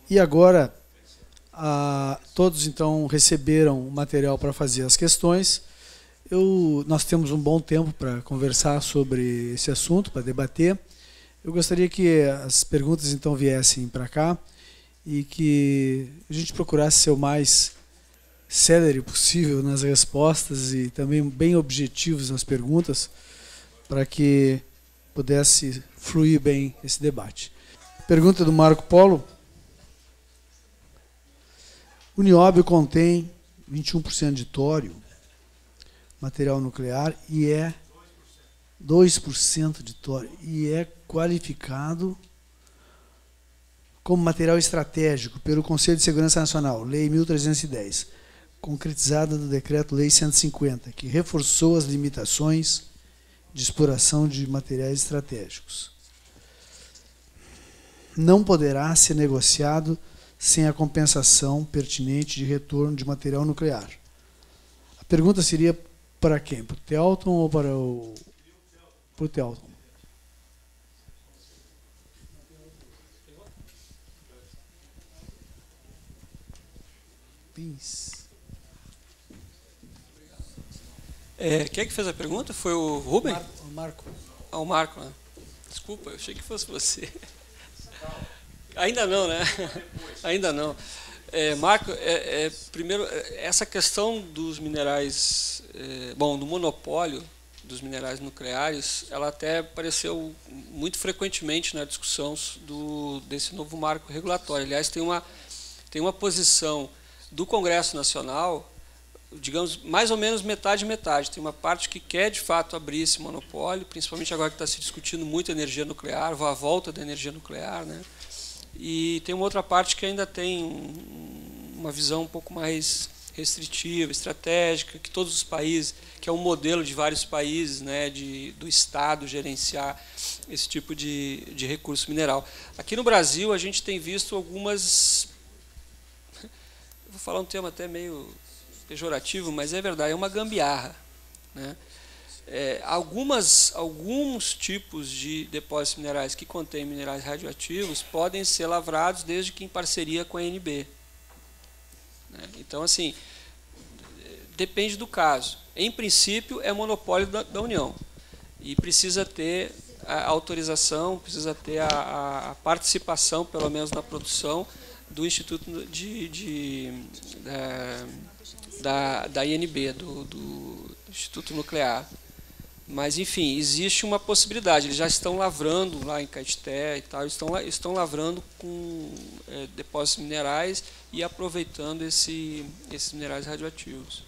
E agora, todos então receberam o material para fazer as questões. Nós temos um bom tempo para conversar sobre esse assunto, para debater. Eu gostaria que as perguntas então viessem para cá e que a gente procurasse ser o mais célere possível nas respostas e também bem objetivos nas perguntas, para que pudesse fluir bem esse debate. Pergunta do Marco Polo. O nióbio contém 21% de tório, material nuclear, e é 2% de tório, e é qualificado como material estratégico pelo Conselho de Segurança Nacional, Lei 1310, concretizada no Decreto-Lei 150, que reforçou as limitações de exploração de materiais estratégicos. Não poderá ser negociado sem a compensação pertinente de retorno de material nuclear. A pergunta seria para quem? Para o Telton ou para o Telton? Quem é que fez a pergunta? Foi o Rubem? O Marco. Ah, o Marco, né? Desculpa, eu achei que fosse você. Ainda não, né? Ainda não. Marco, primeiro, essa questão dos minerais, do monopólio dos minerais nucleares, ela até apareceu muito frequentemente na discussão desse novo marco regulatório. Aliás, tem uma posição do Congresso Nacional, digamos, mais ou menos metade-metade. Tem uma parte que quer, de fato, abrir esse monopólio, principalmente agora que está se discutindo muito energia nuclear, a volta da energia nuclear, né? E tem uma outra parte que ainda tem uma visão um pouco mais restritiva, estratégica, que todos os países, que é um modelo de vários países, né, do Estado gerenciar esse tipo de recurso mineral. Aqui no Brasil, a gente tem visto algumas... Vou falar um termo até meio pejorativo, mas é verdade, é uma gambiarra, né? Alguns tipos de depósitos minerais que contêm minerais radioativos podem ser lavrados desde que em parceria com a ANB. Né? Então, assim, depende do caso. Em princípio, é monopólio da União e precisa ter a autorização, precisa ter a participação, pelo menos na produção, do Instituto da INB, do Instituto Nuclear. Mas, enfim, existe uma possibilidade. Eles já estão lavrando lá em Caetité e tal, estão lavrando com depósitos minerais e aproveitando esses minerais radioativos.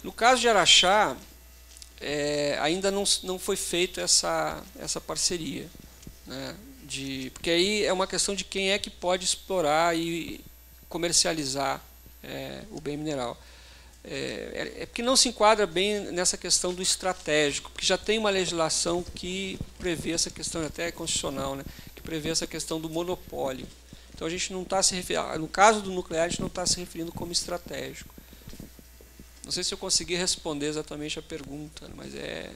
No caso de Araxá, ainda não foi feita essa parceria, né? Porque aí é uma questão de quem é que pode explorar e comercializar o bem mineral. Porque não se enquadra bem nessa questão do estratégico, porque já tem uma legislação que prevê essa questão, até constitucional, né, que prevê essa questão do monopólio. Então a gente não está se referindo, no caso do nuclear, a gente não está se referindo como estratégico. Não sei se eu consegui responder exatamente a pergunta, mas é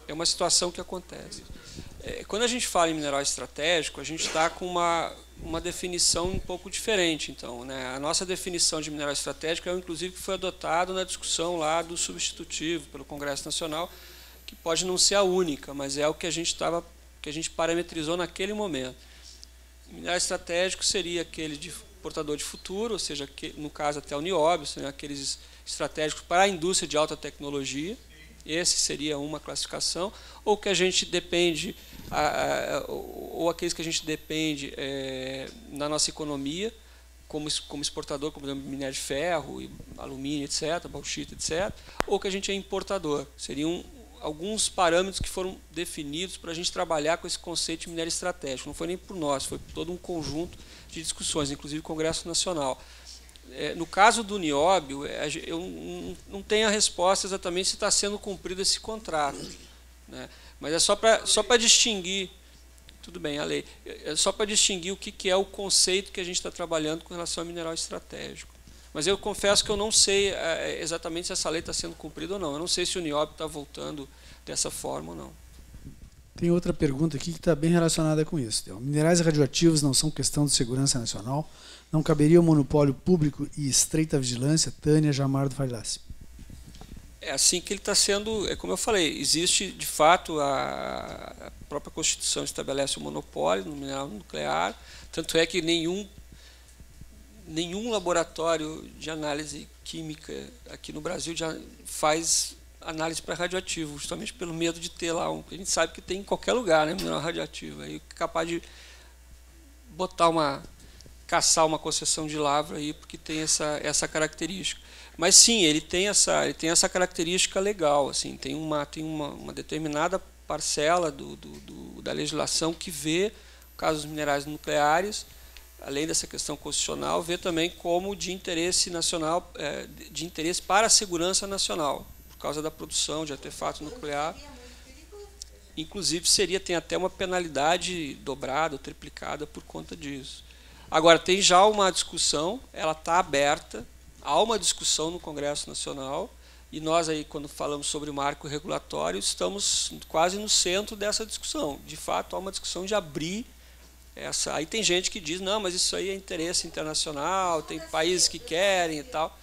uma situação que acontece. Quando a gente fala em mineral estratégico, a gente está com uma definição um pouco diferente. Então, né? A nossa definição de mineral estratégico é, inclusive, que foi adotado na discussão lá do substitutivo pelo Congresso Nacional, que pode não ser a única, mas é o que a gente parametrizou naquele momento. Mineral estratégico seria aquele de portador de futuro, ou seja, no caso até o nióbio, seriam aqueles estratégicos para a indústria de alta tecnologia. Esse seria uma classificação, ou que a gente depende, ou aqueles que a gente depende na nossa economia, como exportador, como minério de ferro, alumínio, etc., bauxita, etc., ou que a gente é importador. Seriam alguns parâmetros que foram definidos para a gente trabalhar com esse conceito de minério estratégico. Não foi nem por nós, foi por todo um conjunto de discussões, inclusive o Congresso Nacional. No caso do nióbio, eu não tenho a resposta exatamente se está sendo cumprido esse contrato, né? Mas é só para distinguir, tudo bem, a lei, é só para distinguir o que é o conceito que a gente está trabalhando com relação ao mineral estratégico. Mas eu confesso que eu não sei exatamente se essa lei está sendo cumprida ou não. Eu não sei se o nióbio está voltando dessa forma ou não. Tem outra pergunta aqui que está bem relacionada com isso. Minerais radioativos não são questão de segurança nacional? Não caberia o monopólio público e estreita vigilância? Tânia Jamardo Failassi. É assim que ele está sendo, é como eu falei, existe de fato a própria Constituição estabelece o monopólio no mineral nuclear, tanto é que nenhum laboratório de análise química aqui no Brasil já faz análise para radioativo, justamente pelo medo de ter lá a gente sabe que tem em qualquer lugar, né, mineral radioativo, aí é capaz de caçar uma concessão de lavra aí porque tem essa característica. Mas sim, ele tem essa característica legal, assim, tem uma determinada parcela da legislação que vê o caso dos minerais nucleares, além dessa questão constitucional, vê também como de interesse nacional, de interesse para a segurança nacional, por causa da produção de artefato nuclear. Inclusive tem até uma penalidade dobrada ou triplicada por conta disso. Agora, tem já uma discussão, ela está aberta, há uma discussão no Congresso Nacional, e nós aí, quando falamos sobre o marco regulatório, estamos quase no centro dessa discussão. De fato, há uma discussão de abrir essa. Aí tem gente que diz, não, mas isso aí é interesse internacional, tem países que querem e tal.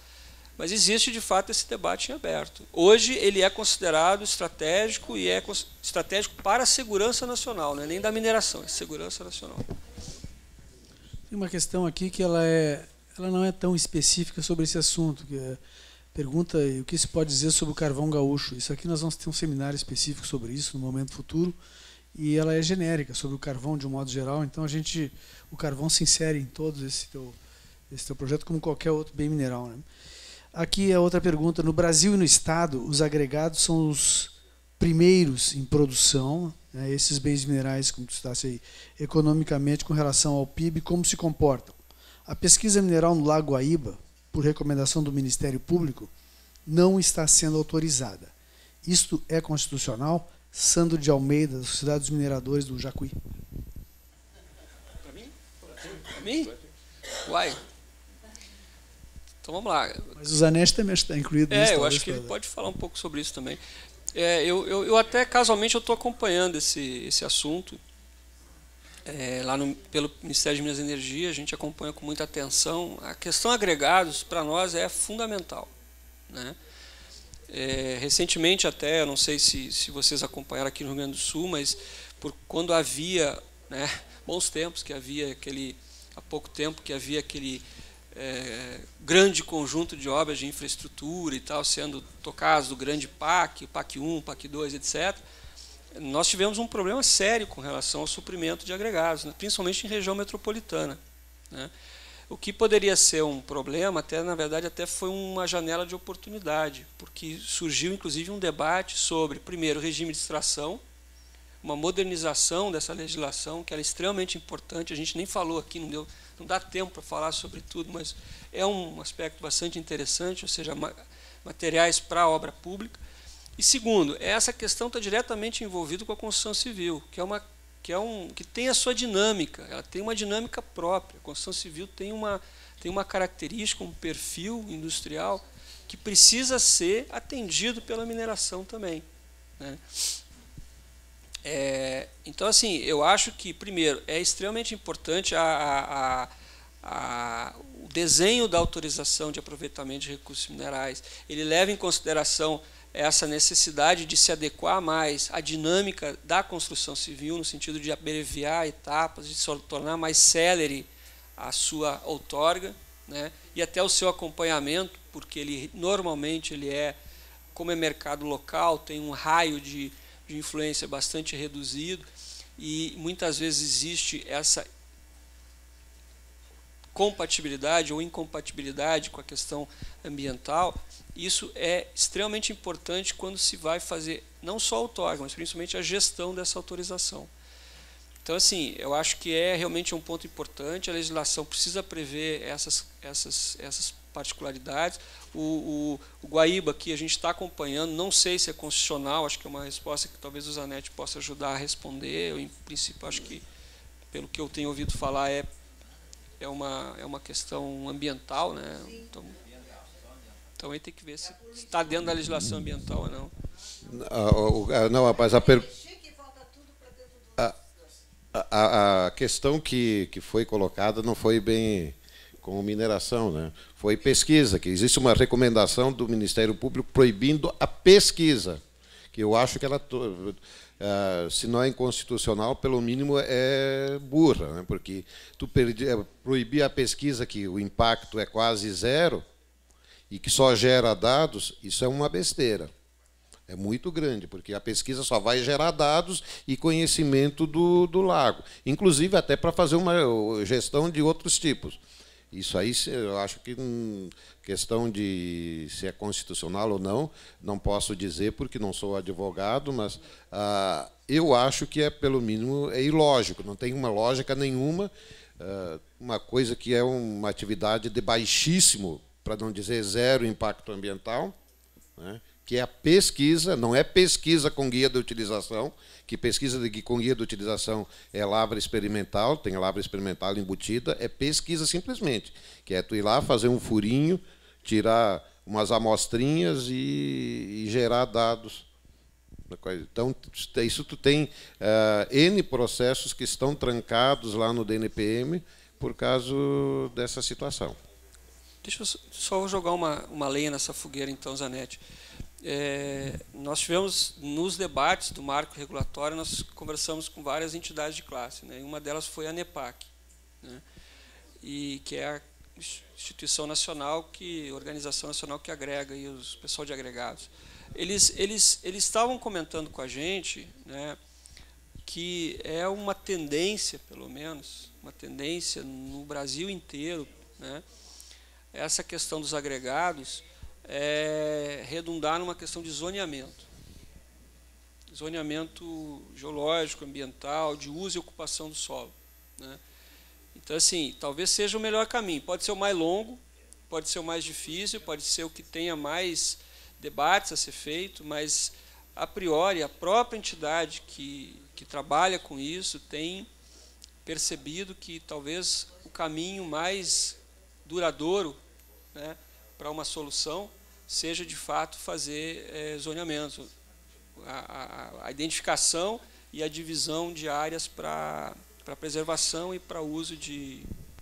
Mas existe, de fato, esse debate em aberto. Hoje, ele é considerado estratégico e é estratégico para a segurança nacional, não é nem da mineração, é segurança nacional. Tem uma questão aqui que ela não é tão específica sobre esse assunto, que pergunta o que se pode dizer sobre o carvão gaúcho. Isso aqui nós vamos ter um seminário específico sobre isso no momento futuro, e ela é genérica, sobre o carvão de um modo geral, então o carvão se insere em todo esse teu projeto como qualquer outro bem mineral, né? Aqui é outra pergunta. No Brasil e no Estado, os agregados são os primeiros em produção, né, esses bens minerais, como tu citaste aí, economicamente com relação ao PIB, como se comportam? A pesquisa mineral no Lago Guaíba, por recomendação do Ministério Público, não está sendo autorizada. Isto é constitucional? Sandro de Almeida, da Sociedade dos Mineradores do Jacuí. Para mim? Para mim? Uai. Então vamos lá. Mas o Zanetti também está incluído nisso. Eu acho que ele pode falar um pouco sobre isso também. Eu até, casualmente, eu estou acompanhando esse assunto. Pelo Ministério de Minas e Energia, a gente acompanha com muita atenção. A questão agregados, para nós, é fundamental, né? Recentemente, até, eu não sei se vocês acompanharam aqui no Rio Grande do Sul, mas quando havia, né, bons tempos, há pouco tempo, que havia aquele grande conjunto de obras de infraestrutura e tal, sendo tocadas do grande PAC, PAC 1, PAC 2, etc., nós tivemos um problema sério com relação ao suprimento de agregados, né, principalmente em região metropolitana, né. O que poderia ser um problema, na verdade, até foi uma janela de oportunidade, porque surgiu, inclusive, um debate sobre, primeiro, o regime de extração, uma modernização dessa legislação, que era extremamente importante. A gente nem falou aqui, não dá tempo para falar sobre tudo, mas é um aspecto bastante interessante, ou seja, materiais para a obra pública. E segundo, essa questão está diretamente envolvida com a construção civil, que tem a sua dinâmica, ela tem uma dinâmica própria. A construção civil tem uma característica, um perfil industrial que precisa ser atendido pela mineração também, né? Então, assim, eu acho que, primeiro, é extremamente importante o desenho da autorização de aproveitamento de recursos minerais. Ele leva em consideração essa necessidade de se adequar mais à dinâmica da construção civil, no sentido de abreviar etapas, de se tornar mais célere a sua outorga, né, e até o seu acompanhamento, porque normalmente como é mercado local, tem um raio de influência bastante reduzido, e muitas vezes existe essa compatibilidade ou incompatibilidade com a questão ambiental. Isso é extremamente importante quando se vai fazer não só a outorga, mas principalmente a gestão dessa autorização. Então, assim, eu acho que realmente um ponto importante. A legislação precisa prever essas particularidades. O Guaíba, que a gente está acompanhando, não sei se é constitucional, acho que é uma resposta que talvez o Zanetti possa ajudar a responder. Eu, em princípio, acho que, pelo que eu tenho ouvido falar, é uma questão ambiental, né? Então aí tem que ver se está dentro da legislação ambiental ou não. Não, mas a pergunta... A questão que foi colocada não foi bem com mineração, né? Foi pesquisa, que existe uma recomendação do Ministério Público proibindo a pesquisa, que eu acho que ela, se não é inconstitucional, pelo mínimo é burra, né? Porque proibir a pesquisa, que o impacto é quase zero e que só gera dados, isso é uma besteira. É muito grande, porque a pesquisa só vai gerar dados e conhecimento do lago, inclusive até para fazer uma gestão de outros tipos. Isso aí, eu acho que, questão de se é constitucional ou não posso dizer, porque não sou advogado, mas eu acho que, pelo mínimo, é ilógico, não tem uma lógica nenhuma, uma coisa que é uma atividade de baixíssimo, para não dizer zero impacto ambiental, né? Que é a pesquisa, não é pesquisa com guia de utilização, que pesquisa com guia de utilização é lavra experimental, tem lavra experimental embutida, é pesquisa simplesmente, que é tu ir lá, fazer um furinho, tirar umas amostrinhas e gerar dados. Então, isso tu tem N processos que estão trancados lá no DNPM por causa dessa situação. Deixa eu só jogar uma lenha nessa fogueira, então, Zanetti. Nós tivemos, nos debates do marco regulatório, nós conversamos com várias entidades de classe, né? E uma delas foi a ANEPAC, né? E que é a instituição nacional, organização nacional que agrega aí os pessoal de agregados. Eles estavam comentando com a gente, né, que é uma tendência, pelo menos, uma tendência no Brasil inteiro, né, essa questão dos agregados redundar numa questão de zoneamento. Zoneamento geológico, ambiental, de uso e ocupação do solo, né? Então, assim, talvez seja o melhor caminho. Pode ser o mais longo, pode ser o mais difícil, pode ser o que tenha mais debates a ser feito, mas, a priori, a própria entidade que trabalha com isso tem percebido que talvez o caminho mais duradouro, né, para uma solução seja, de fato, fazer zoneamento, a identificação e a divisão de áreas para preservação e para uso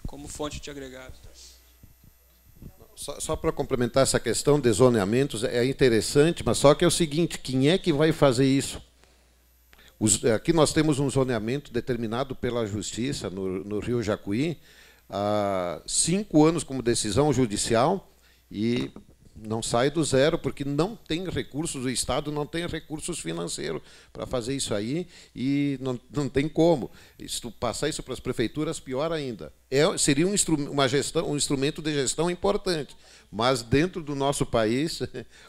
como fonte de agregados. Só para complementar essa questão de zoneamentos, é interessante, mas só que é o seguinte, quem é que vai fazer isso? Aqui nós temos um zoneamento determinado pela Justiça, no Rio Jacuí, há 5 anos como decisão judicial, e não sai do zero, porque não tem recursos, o Estado não tem recursos financeiros para fazer isso aí, e não tem como. Se tu passar isso para as prefeituras, pior ainda. Seria um instrumento de gestão importante, mas dentro do nosso país,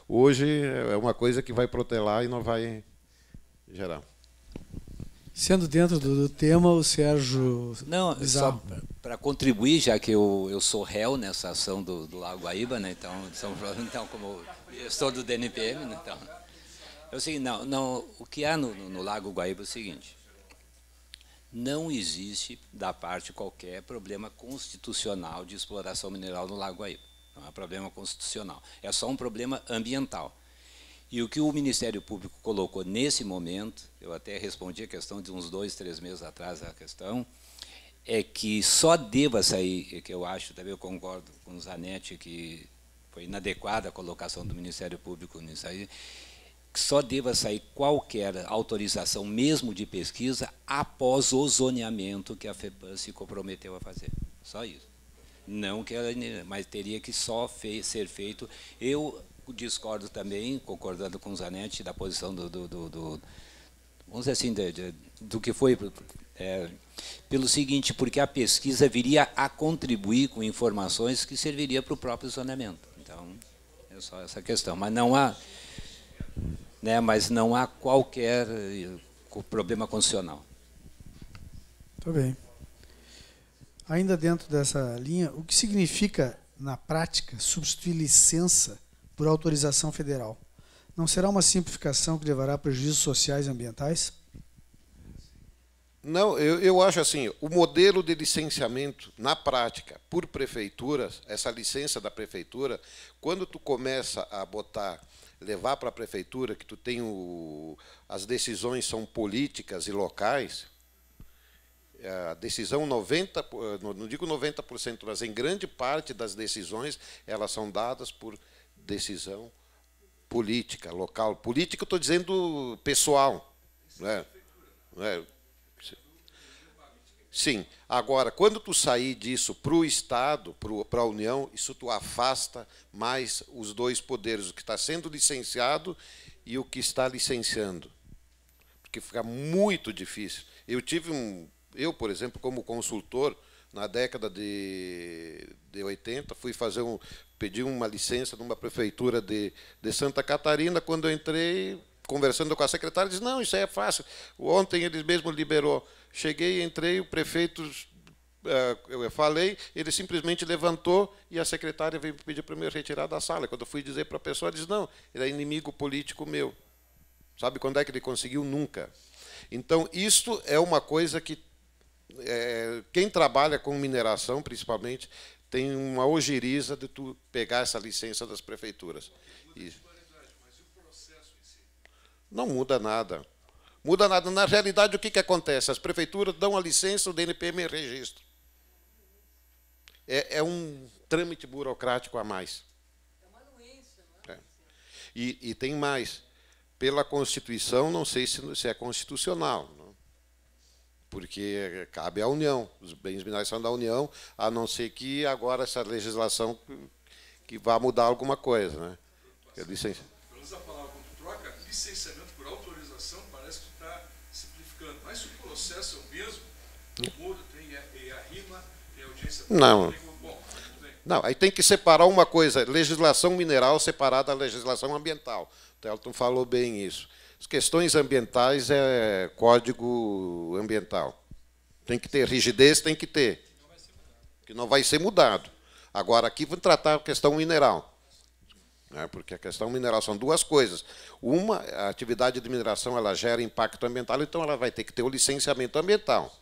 hoje é uma coisa que vai protelar e não vai gerar. Sendo dentro do tema, o Sérgio... Não, só para contribuir, já que eu sou réu nessa ação do Lago Guaíba, né? Então, como eu sou do DNPM, né? Então, eu sei, o que há no Lago Guaíba é o seguinte: não existe, da parte qualquer, problema constitucional de exploração mineral no Lago Guaíba. Não é problema constitucional, é só um problema ambiental. E o que o Ministério Público colocou nesse momento, eu até respondi a questão de uns 2, 3 meses atrás, a questão, é que só deva sair, que eu acho, também eu concordo com o Zanetti, que foi inadequada a colocação do Ministério Público nisso aí, que só deva sair qualquer autorização, mesmo de pesquisa, após o zoneamento que a FEPAM se comprometeu a fazer. Só isso. Não que ela, mas teria que só ser feito. Eu discordo também, concordando com o Zanetti, da posição vamos dizer assim, do que foi, pelo seguinte, porque a pesquisa viria a contribuir com informações que serviria para o próprio zoneamento. Então, é só essa questão. Mas não há qualquer problema constitucional. Muito bem. Ainda dentro dessa linha, o que significa, na prática, substituir licença por autorização federal? Não será uma simplificação que levará a prejuízos sociais e ambientais? Não, eu acho assim, o modelo de licenciamento, na prática, por prefeituras, essa licença da prefeitura, quando tu começa a levar para a prefeitura, que tu tem as decisões são políticas e locais, a decisão 90, não digo 90%, mas em grande parte das decisões elas são dadas por decisão política, local. Política, eu estou dizendo pessoal. Né? Sim. Agora, quando tu sair disso para o Estado, para a União, isso tu afasta mais os dois poderes, o que está sendo licenciado e o que está licenciando. Porque fica muito difícil. Eu, por exemplo, como consultor, na década de 80, pedi uma licença numa prefeitura de Santa Catarina. Quando eu entrei, conversando com a secretária, disse, não, isso aí é fácil. Ontem eles mesmo liberou. Cheguei, entrei, o prefeito, eu falei, ele simplesmente levantou e a secretária veio pedir para me retirar da sala. Quando eu fui dizer para a pessoa, ela disse, não, ele é inimigo político meu. Sabe quando é que ele conseguiu? Nunca. Então, isto é uma coisa que quem trabalha com mineração, principalmente, tem uma ojeriza de tu pegar essa licença das prefeituras. Não muda nada. Muda nada. Na realidade, o que acontece? As prefeituras dão a licença, o DNPM registra. É um trâmite burocrático a mais. É uma anuência, não é? E tem mais. Pela Constituição, não sei se é constitucional, não? Porque cabe à União. Os bens minerais são da União, a não ser que agora essa legislação que vá mudar alguma coisa. Né? Pelo menos a palavra quando troca, licenciamento por autorização, parece que está simplificando. Mas se o processo é o mesmo, não muda, tem a rima, tem a audiência... Não. Não, aí tem que separar uma coisa, legislação mineral separada da legislação ambiental. O Telton falou bem isso. As questões ambientais é código ambiental. Tem que ter rigidez, tem que ter. Que não vai ser mudado. Agora, aqui vamos tratar a questão mineral. Porque a questão mineral são duas coisas. Uma, a atividade de mineração ela gera impacto ambiental, então ela vai ter que ter o licenciamento ambiental.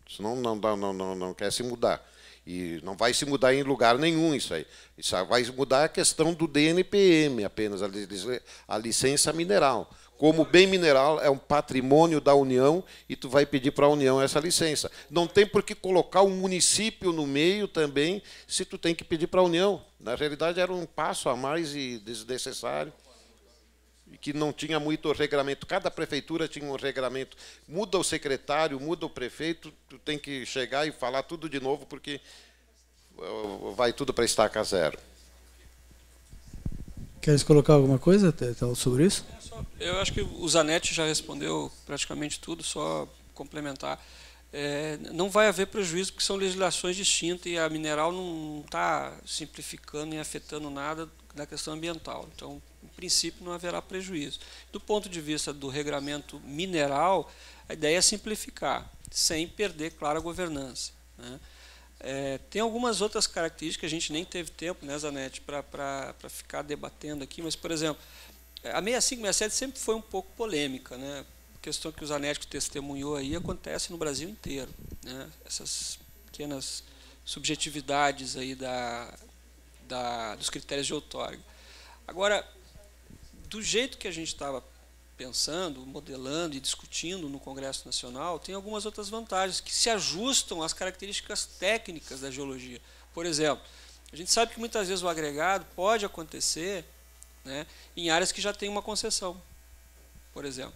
Senão não quer se mudar. E não vai se mudar em lugar nenhum isso aí. Isso vai mudar a questão do DNPM apenas, a licença mineral. Como bem mineral é um patrimônio da União e tu vai pedir para a União essa licença. Não tem por que colocar um município no meio também se tu tem que pedir para a União. Na realidade era um passo a mais e desnecessário. E que não tinha muito regramento. Cada prefeitura tinha um regramento. Muda o secretário, muda o prefeito, tu tem que chegar e falar tudo de novo, porque vai tudo para estaca zero. Queres colocar alguma coisa sobre isso? Eu acho que o Zanetti já respondeu praticamente tudo, só complementar. Não vai haver prejuízo, porque são legislações distintas e a mineral não está simplificando nem afetando nada da questão ambiental. Então, em princípio, não haverá prejuízo. Do ponto de vista do regramento mineral, a ideia é simplificar, sem perder, claro, a governança. Né? Tem algumas outras características que a gente nem teve tempo, né, Zanetti, para ficar debatendo aqui, mas, por exemplo, a 65, 67 sempre foi um pouco polêmica, né? A questão que o Zanetti testemunhou aí acontece no Brasil inteiro, né? Essas pequenas subjetividades aí dos critérios de outorga. Agora, do jeito que a gente estava pensando, modelando e discutindo no Congresso Nacional, tem algumas outras vantagens que se ajustam às características técnicas da geologia. Por exemplo, a gente sabe que muitas vezes o agregado pode acontecer, né, em áreas que já tem uma concessão, por exemplo.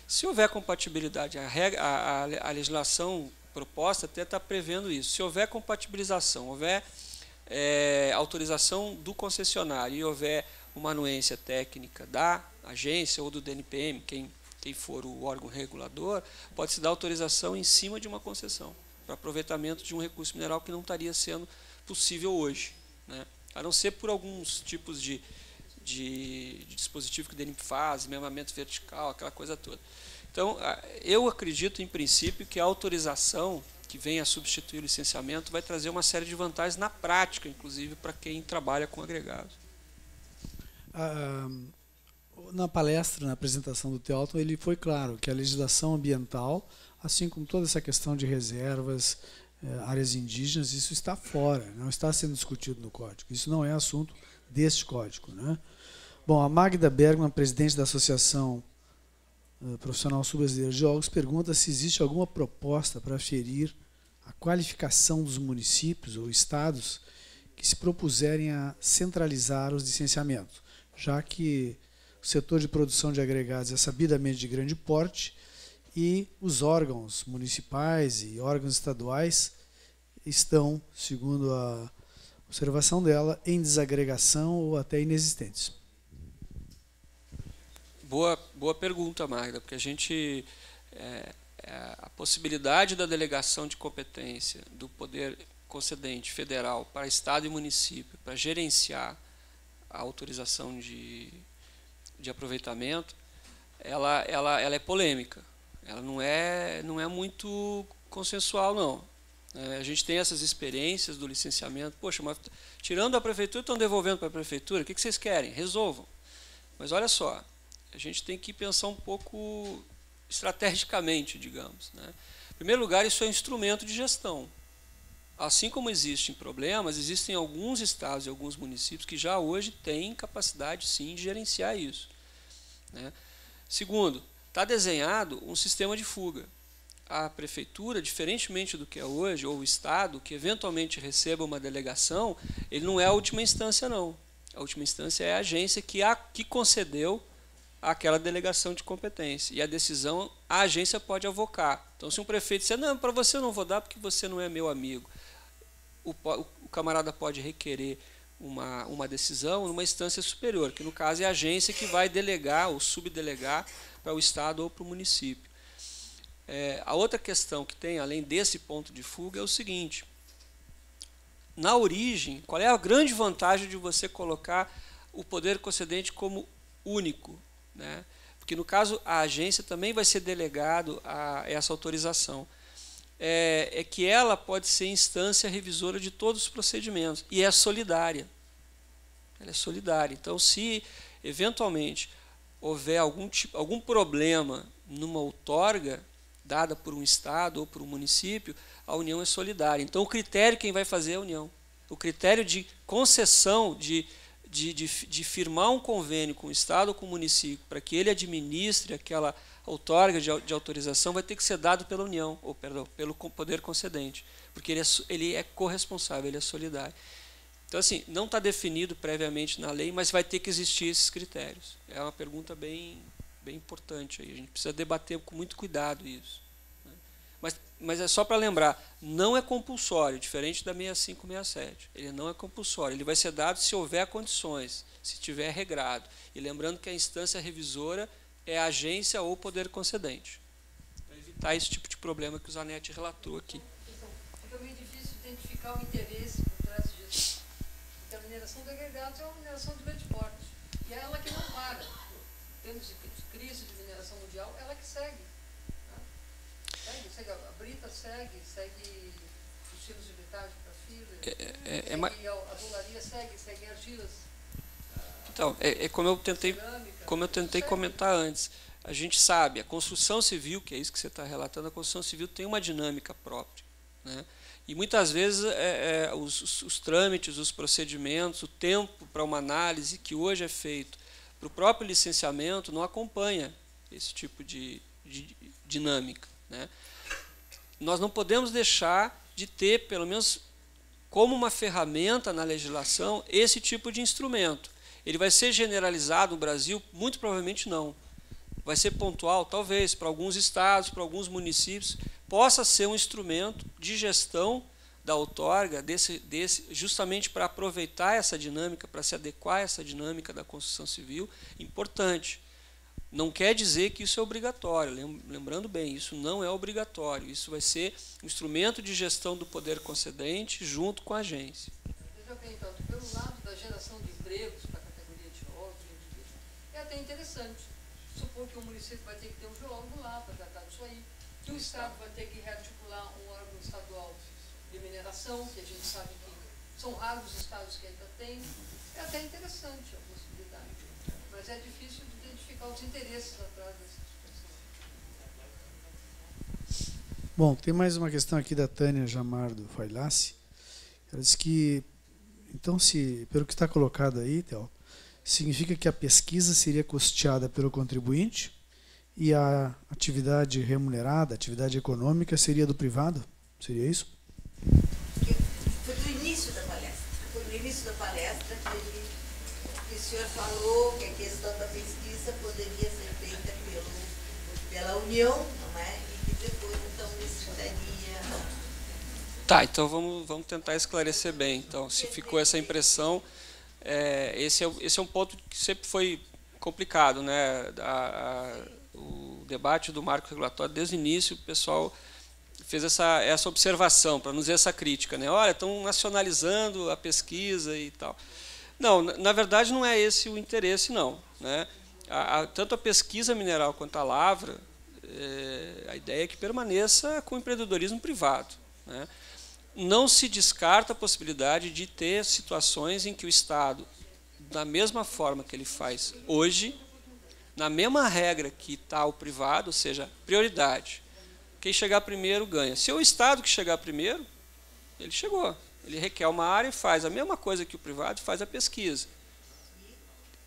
Se houver compatibilidade, a legislação proposta até está prevendo isso. Se houver compatibilização, houver autorização do concessionário e houver uma anuência técnica da agência ou do DNPM, quem for o órgão regulador, pode-se dar autorização em cima de uma concessão para aproveitamento de um recurso mineral que não estaria sendo possível hoje, né? A não ser por alguns tipos de dispositivo que o DNP faz, mesmamento vertical, aquela coisa toda. Então, eu acredito, em princípio, que a autorização que venha a substituir o licenciamento vai trazer uma série de vantagens na prática, inclusive, para quem trabalha com agregados. Na palestra, na apresentação do Telton, ele foi claro que a legislação ambiental, assim como toda essa questão de reservas, áreas indígenas, isso está fora, não está sendo discutido no Código. Isso não é assunto deste Código, né? Bom, a Magda Bergman, presidente da Associação profissional sul-brasileiro de geólogos, pergunta se existe alguma proposta para aferir a qualificação dos municípios ou estados que se propuserem a centralizar os licenciamentos, já que o setor de produção de agregados é sabidamente de grande porte e os órgãos municipais e órgãos estaduais estão, segundo a observação dela, em desagregação ou até inexistentes. Boa pergunta, Magda, porque a gente a possibilidade da delegação de competência do poder concedente federal para estado e município para gerenciar a autorização de aproveitamento, ela é polêmica. Ela não é muito consensual, não. A gente tem essas experiências do licenciamento. Poxa, mas tirando a prefeitura, estão devolvendo para a prefeitura. O que vocês querem? Resolvam. Mas olha só, a gente tem que pensar um pouco estrategicamente, digamos, né? Em primeiro lugar, isso é um instrumento de gestão. Assim como existem problemas, existem alguns estados e alguns municípios que já hoje têm capacidade, sim, de gerenciar isso, né? Segundo, está desenhado um sistema de fuga. A prefeitura, diferentemente do que é hoje, ou o estado, que eventualmente receba uma delegação, ele não é a última instância, não. A última instância é a agência que concedeu aquela delegação de competência. E a decisão, a agência pode avocar. Então, se um prefeito disser, não, para você eu não vou dar porque você não é meu amigo, o camarada pode requerer uma decisão numa instância superior, que no caso é a agência que vai delegar ou subdelegar para o estado ou para o município. A outra questão que tem, além desse ponto de fuga, é o seguinte: na origem, qual é a grande vantagem de você colocar o poder concedente como único, né? Porque no caso a agência também vai ser delegado a essa autorização. É que ela pode ser instância revisora de todos os procedimentos e é solidária. Ela é solidária. Então, se eventualmente houver algum problema numa outorga dada por um estado ou por um município, a União é solidária. Então, o critério quem vai fazer é a União. O critério de concessão, de firmar um convênio com o estado ou com o município para que ele administre aquela outorga de autorização vai ter que ser dado pela União, ou perdão, pelo poder concedente, porque ele é corresponsável, ele é solidário. Então, assim, não está definido previamente na lei, mas vai ter que existir esses critérios. É uma pergunta bem importante aí. A gente precisa debater com muito cuidado isso, né? Mas é só para lembrar, não é compulsório, diferente da 6567. Ele não é compulsório, ele vai ser dado se houver condições, se tiver regrado. E lembrando que a instância revisora é a agência ou poder concedente, para evitar esse tipo de problema que o Zanetti relatou aqui. Fica meio difícil identificar o interesse por trás disso. Porque a mineração de agregados é uma mineração de grande porte. E é ela que não para. Em termos de crise de mineração mundial, ela que segue. Né? Segue a brita, segue os tiros de bitagem para fibra, a dolaria segue argilas. Então, como eu tentei comentar antes. A gente sabe, a construção civil, que é isso que você está relatando, a construção civil tem uma dinâmica própria, né? E muitas vezes os trâmites, os procedimentos, o tempo para uma análise que hoje é feito para o próprio licenciamento não acompanha esse tipo de dinâmica, né? Nós não podemos deixar de ter, pelo menos como uma ferramenta na legislação, esse tipo de instrumento. Ele vai ser generalizado no Brasil? Muito provavelmente não. Vai ser pontual? Talvez, para alguns estados, para alguns municípios, possa ser um instrumento de gestão da outorga, justamente para aproveitar essa dinâmica, para se adequar a essa dinâmica da construção civil, importante. Não quer dizer que isso é obrigatório, lembrando bem, isso não é obrigatório, isso vai ser um instrumento de gestão do poder concedente junto com a agência. Veja bem, então, pelo lado da geração de empregos para a categoria de geólogos, é até interessante. Supor que o município vai ter que ter um geólogo lá para tratar disso aí, que o estado vai ter que rearticular um órgão estadual de mineração, que a gente sabe que são raros os estados que ainda têm. É até interessante a possibilidade, mas é difícil de identificar os interesses atrás dessa situação. Bom, tem mais uma questão aqui da Tânia Jamardo Failassi. Ela diz que, então, pelo que está colocado aí, Theo, significa que a pesquisa seria custeada pelo contribuinte e a atividade remunerada, a atividade econômica, seria do privado? Seria isso? Foi no início da palestra. Foi no início da palestra que o senhor falou que a questão da pesquisa poderia ser feita pela União, não é? E que depois, então, necessitaria... Tá, então vamos tentar esclarecer bem. Então, se ficou essa impressão, esse é um ponto que sempre foi complicado, né? O debate do marco regulatório, desde o início, o pessoal fez essa observação, para não dizer essa crítica, né? Olha, estão nacionalizando a pesquisa e tal. Não, na verdade não é esse o interesse, não, né? Tanto a pesquisa mineral quanto a lavra, a ideia é que permaneça com o empreendedorismo privado, né? Não se descarta a possibilidade de ter situações em que o Estado, da mesma forma que ele faz hoje, na mesma regra que está o privado, ou seja, prioridade. Quem chegar primeiro ganha. Se é o Estado que chegar primeiro, ele chegou. Ele requer uma área e faz a mesma coisa que o privado, faz a pesquisa.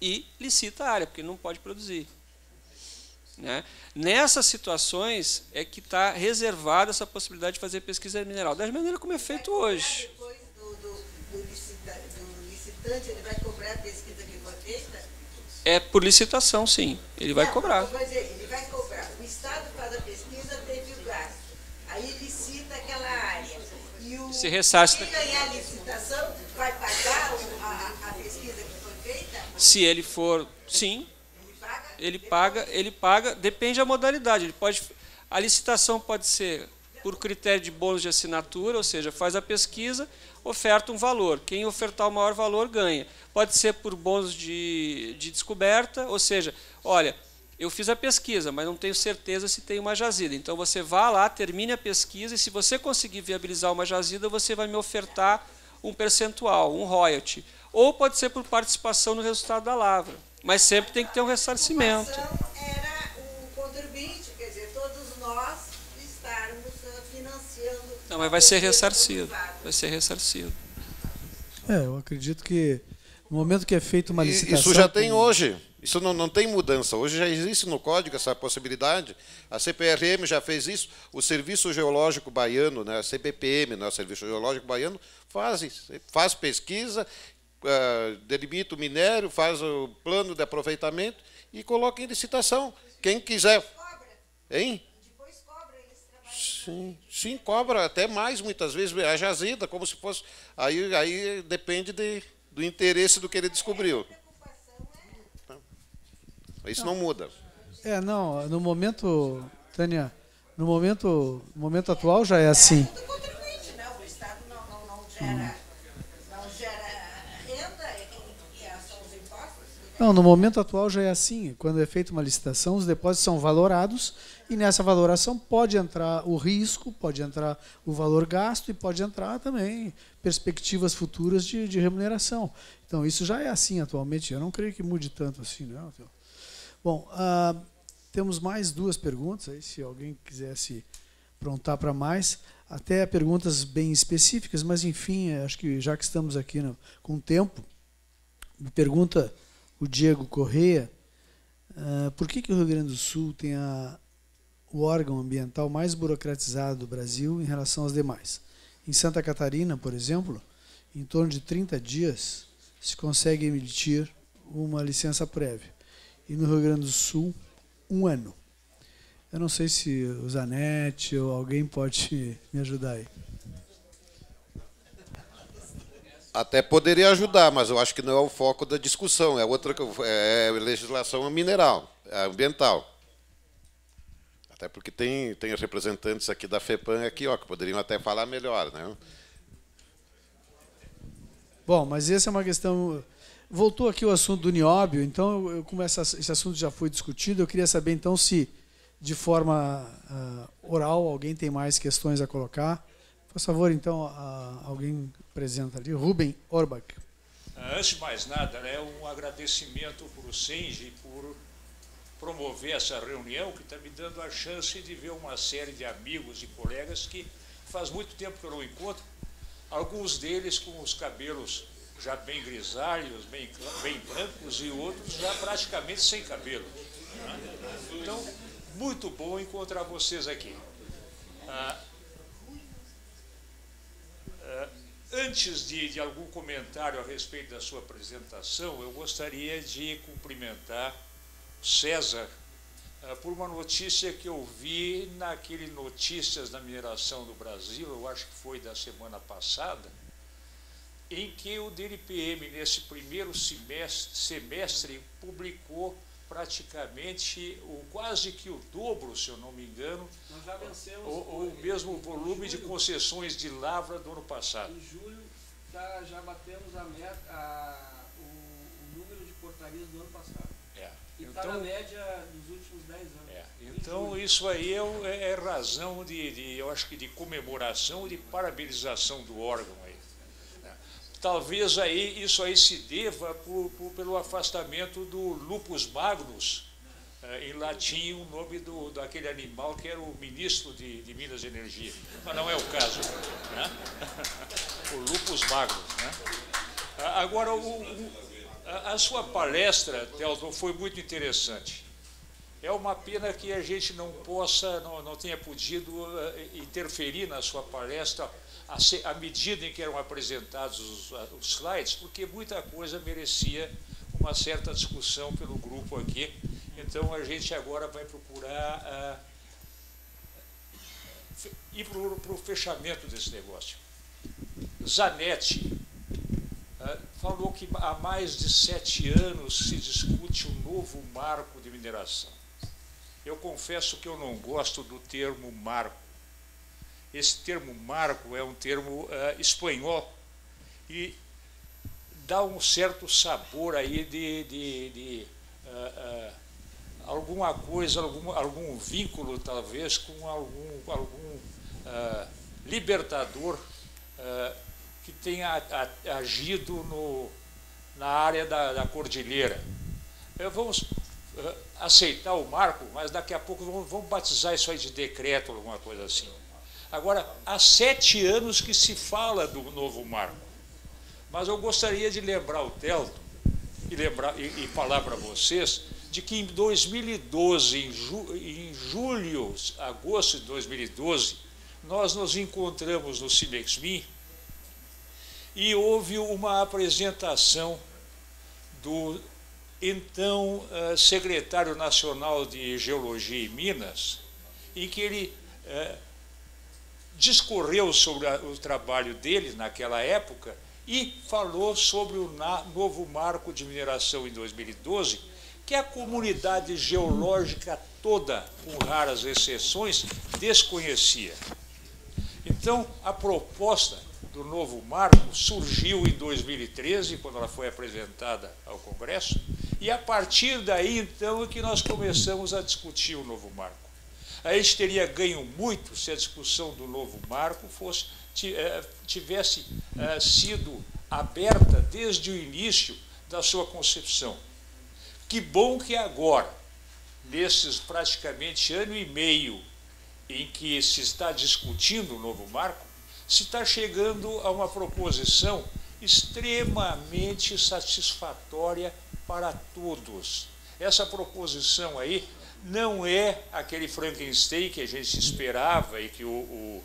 E licita a área, porque ele não pode produzir. Né? Nessas situações é que está reservada essa possibilidade de fazer pesquisa mineral, da maneira como é feito hoje. Depois do licitante, ele vai cobrar a pesquisa que foi feita? É por licitação, sim. Ele vai cobrar. Ele vai cobrar. O Estado faz a pesquisa, teve o gasto. Aí licita aquela área. E se ressarce. Quem ganhar a licitação vai pagar a pesquisa que foi feita? Se ele for, sim. Ele paga, depende da modalidade. A licitação pode ser por critério de bônus de assinatura, ou seja, faz a pesquisa, oferta um valor. Quem ofertar o maior valor ganha. Pode ser por bônus de descoberta, ou seja, olha, eu fiz a pesquisa, mas não tenho certeza se tem uma jazida. Então você vá lá, termine a pesquisa, e se você conseguir viabilizar uma jazida, você vai me ofertar um percentual, um royalty. Ou pode ser por participação no resultado da lavra. Mas sempre tem que ter um ressarcimento. A participação era o contribuinte, quer dizer, todos nós estarmos financiando... Não, mas vai ser ressarcido. Vai ser ressarcido. Eu acredito que no momento que é feita uma licitação... Isso já tem hoje. Isso não tem mudança. Hoje já existe no Código essa possibilidade. A CPRM já fez isso. O Serviço Geológico Baiano, né, a CBPM, né, o Serviço Geológico Baiano, faz pesquisa, delimita o minério, faz o plano de aproveitamento e coloca em licitação. Quem quiser... Hein? Depois cobra esse trabalho. Sim, cobra até mais, muitas vezes, a jazida, como se fosse... Aí depende do interesse do que ele descobriu. Isso não muda. Não, no momento, Tânia, no momento atual já é assim. Do contribuinte, né? O Estado não gera renda, são os impostos. Não, no momento atual já é assim. Quando é feita uma licitação, os depósitos são valorados e nessa valoração pode entrar o risco, pode entrar o valor gasto e pode entrar também perspectivas futuras de remuneração. Então, isso já é assim atualmente. Eu não creio que mude tanto assim, não. Bom, temos mais duas perguntas, aí, se alguém quiser se prontar para mais, até perguntas bem específicas, mas enfim, acho que já que estamos aqui com tempo, me pergunta o Diego Correia, por que o Rio Grande do Sul tem o órgão ambiental mais burocratizado do Brasil em relação aos demais? Em Santa Catarina, por exemplo, em torno de 30 dias se consegue emitir uma licença prévia. E no Rio Grande do Sul, 1 ano. Eu não sei se o Zanetti ou alguém pode me ajudar aí. Até poderia ajudar, mas eu acho que não é o foco da discussão. É legislação mineral, ambiental. Até porque tem representantes aqui da FEPAM aqui, que poderiam até falar melhor, né? Bom, mas essa é uma questão... Voltou aqui o assunto do nióbio, então, como esse assunto já foi discutido, eu queria saber, então, se, de forma oral, alguém tem mais questões a colocar. Por favor, então, alguém apresenta ali. Ruben Orbach. Antes de mais nada, um agradecimento para o SENGE por promover essa reunião, que está me dando a chance de ver uma série de amigos e colegas que faz muito tempo que eu não encontro, alguns deles com os cabelos já bem grisalhos, bem brancos, e outros já praticamente sem cabelo. Então, muito bom encontrar vocês aqui. Antes de algum comentário a respeito da sua apresentação, eu gostaria de cumprimentar o César por uma notícia que eu vi naquele Notícias da Mineração do Brasil, eu acho que foi da semana passada, em que o DNPM, nesse primeiro semestre, publicou praticamente quase que o dobro, se eu não me engano, Nós já vencemos o mesmo volume de concessões de lavra do ano passado. Em julho já batemos o número de portarias do ano passado. E está na média dos últimos 10 anos. Então, isso aí é razão eu acho que de comemoração e de parabenização do órgão aí. Talvez isso aí se deva pelo afastamento do lupus magnus, em latim o nome daquele animal que era o ministro de Minas e Energia. Mas não é o caso, né? O lupus magnus, né? Agora, a sua palestra, Telton, foi muito interessante. É uma pena que a gente não tenha podido interferir na sua palestra à medida em que eram apresentados os slides, porque muita coisa merecia uma certa discussão pelo grupo aqui. Então, a gente agora vai procurar ir para o fechamento desse negócio. Zanetti falou que há mais de 7 anos se discute um novo marco de mineração. Eu confesso que eu não gosto do termo marco. Esse termo marco é um termo espanhol e dá um certo sabor aí de alguma coisa, algum vínculo talvez com algum libertador que tenha agido na área da cordilheira. Vamos aceitar o marco, mas daqui a pouco vamos batizar isso aí de decreto, alguma coisa assim. Agora, há 7 anos que se fala do novo marco, mas eu gostaria de lembrar o Telton e falar para vocês de que em 2012, em julho, agosto de 2012, nós nos encontramos no Simexmin e houve uma apresentação do então secretário nacional de Geologia e Minas, em que ele discorreu sobre o trabalho dele naquela época e falou sobre o novo marco de mineração em 2012, que a comunidade geológica toda, com raras exceções, desconhecia. Então, a proposta do novo marco surgiu em 2013, quando ela foi apresentada ao Congresso, e a partir daí, então, é que nós começamos a discutir o novo marco. A gente teria ganho muito se a discussão do novo marco tivesse sido aberta desde o início da sua concepção. Que bom que agora, nesses praticamente ano e meio em que se está discutindo o novo marco, se está chegando a uma proposição extremamente satisfatória para todos. Essa proposição aí não é aquele Frankenstein que a gente esperava e que o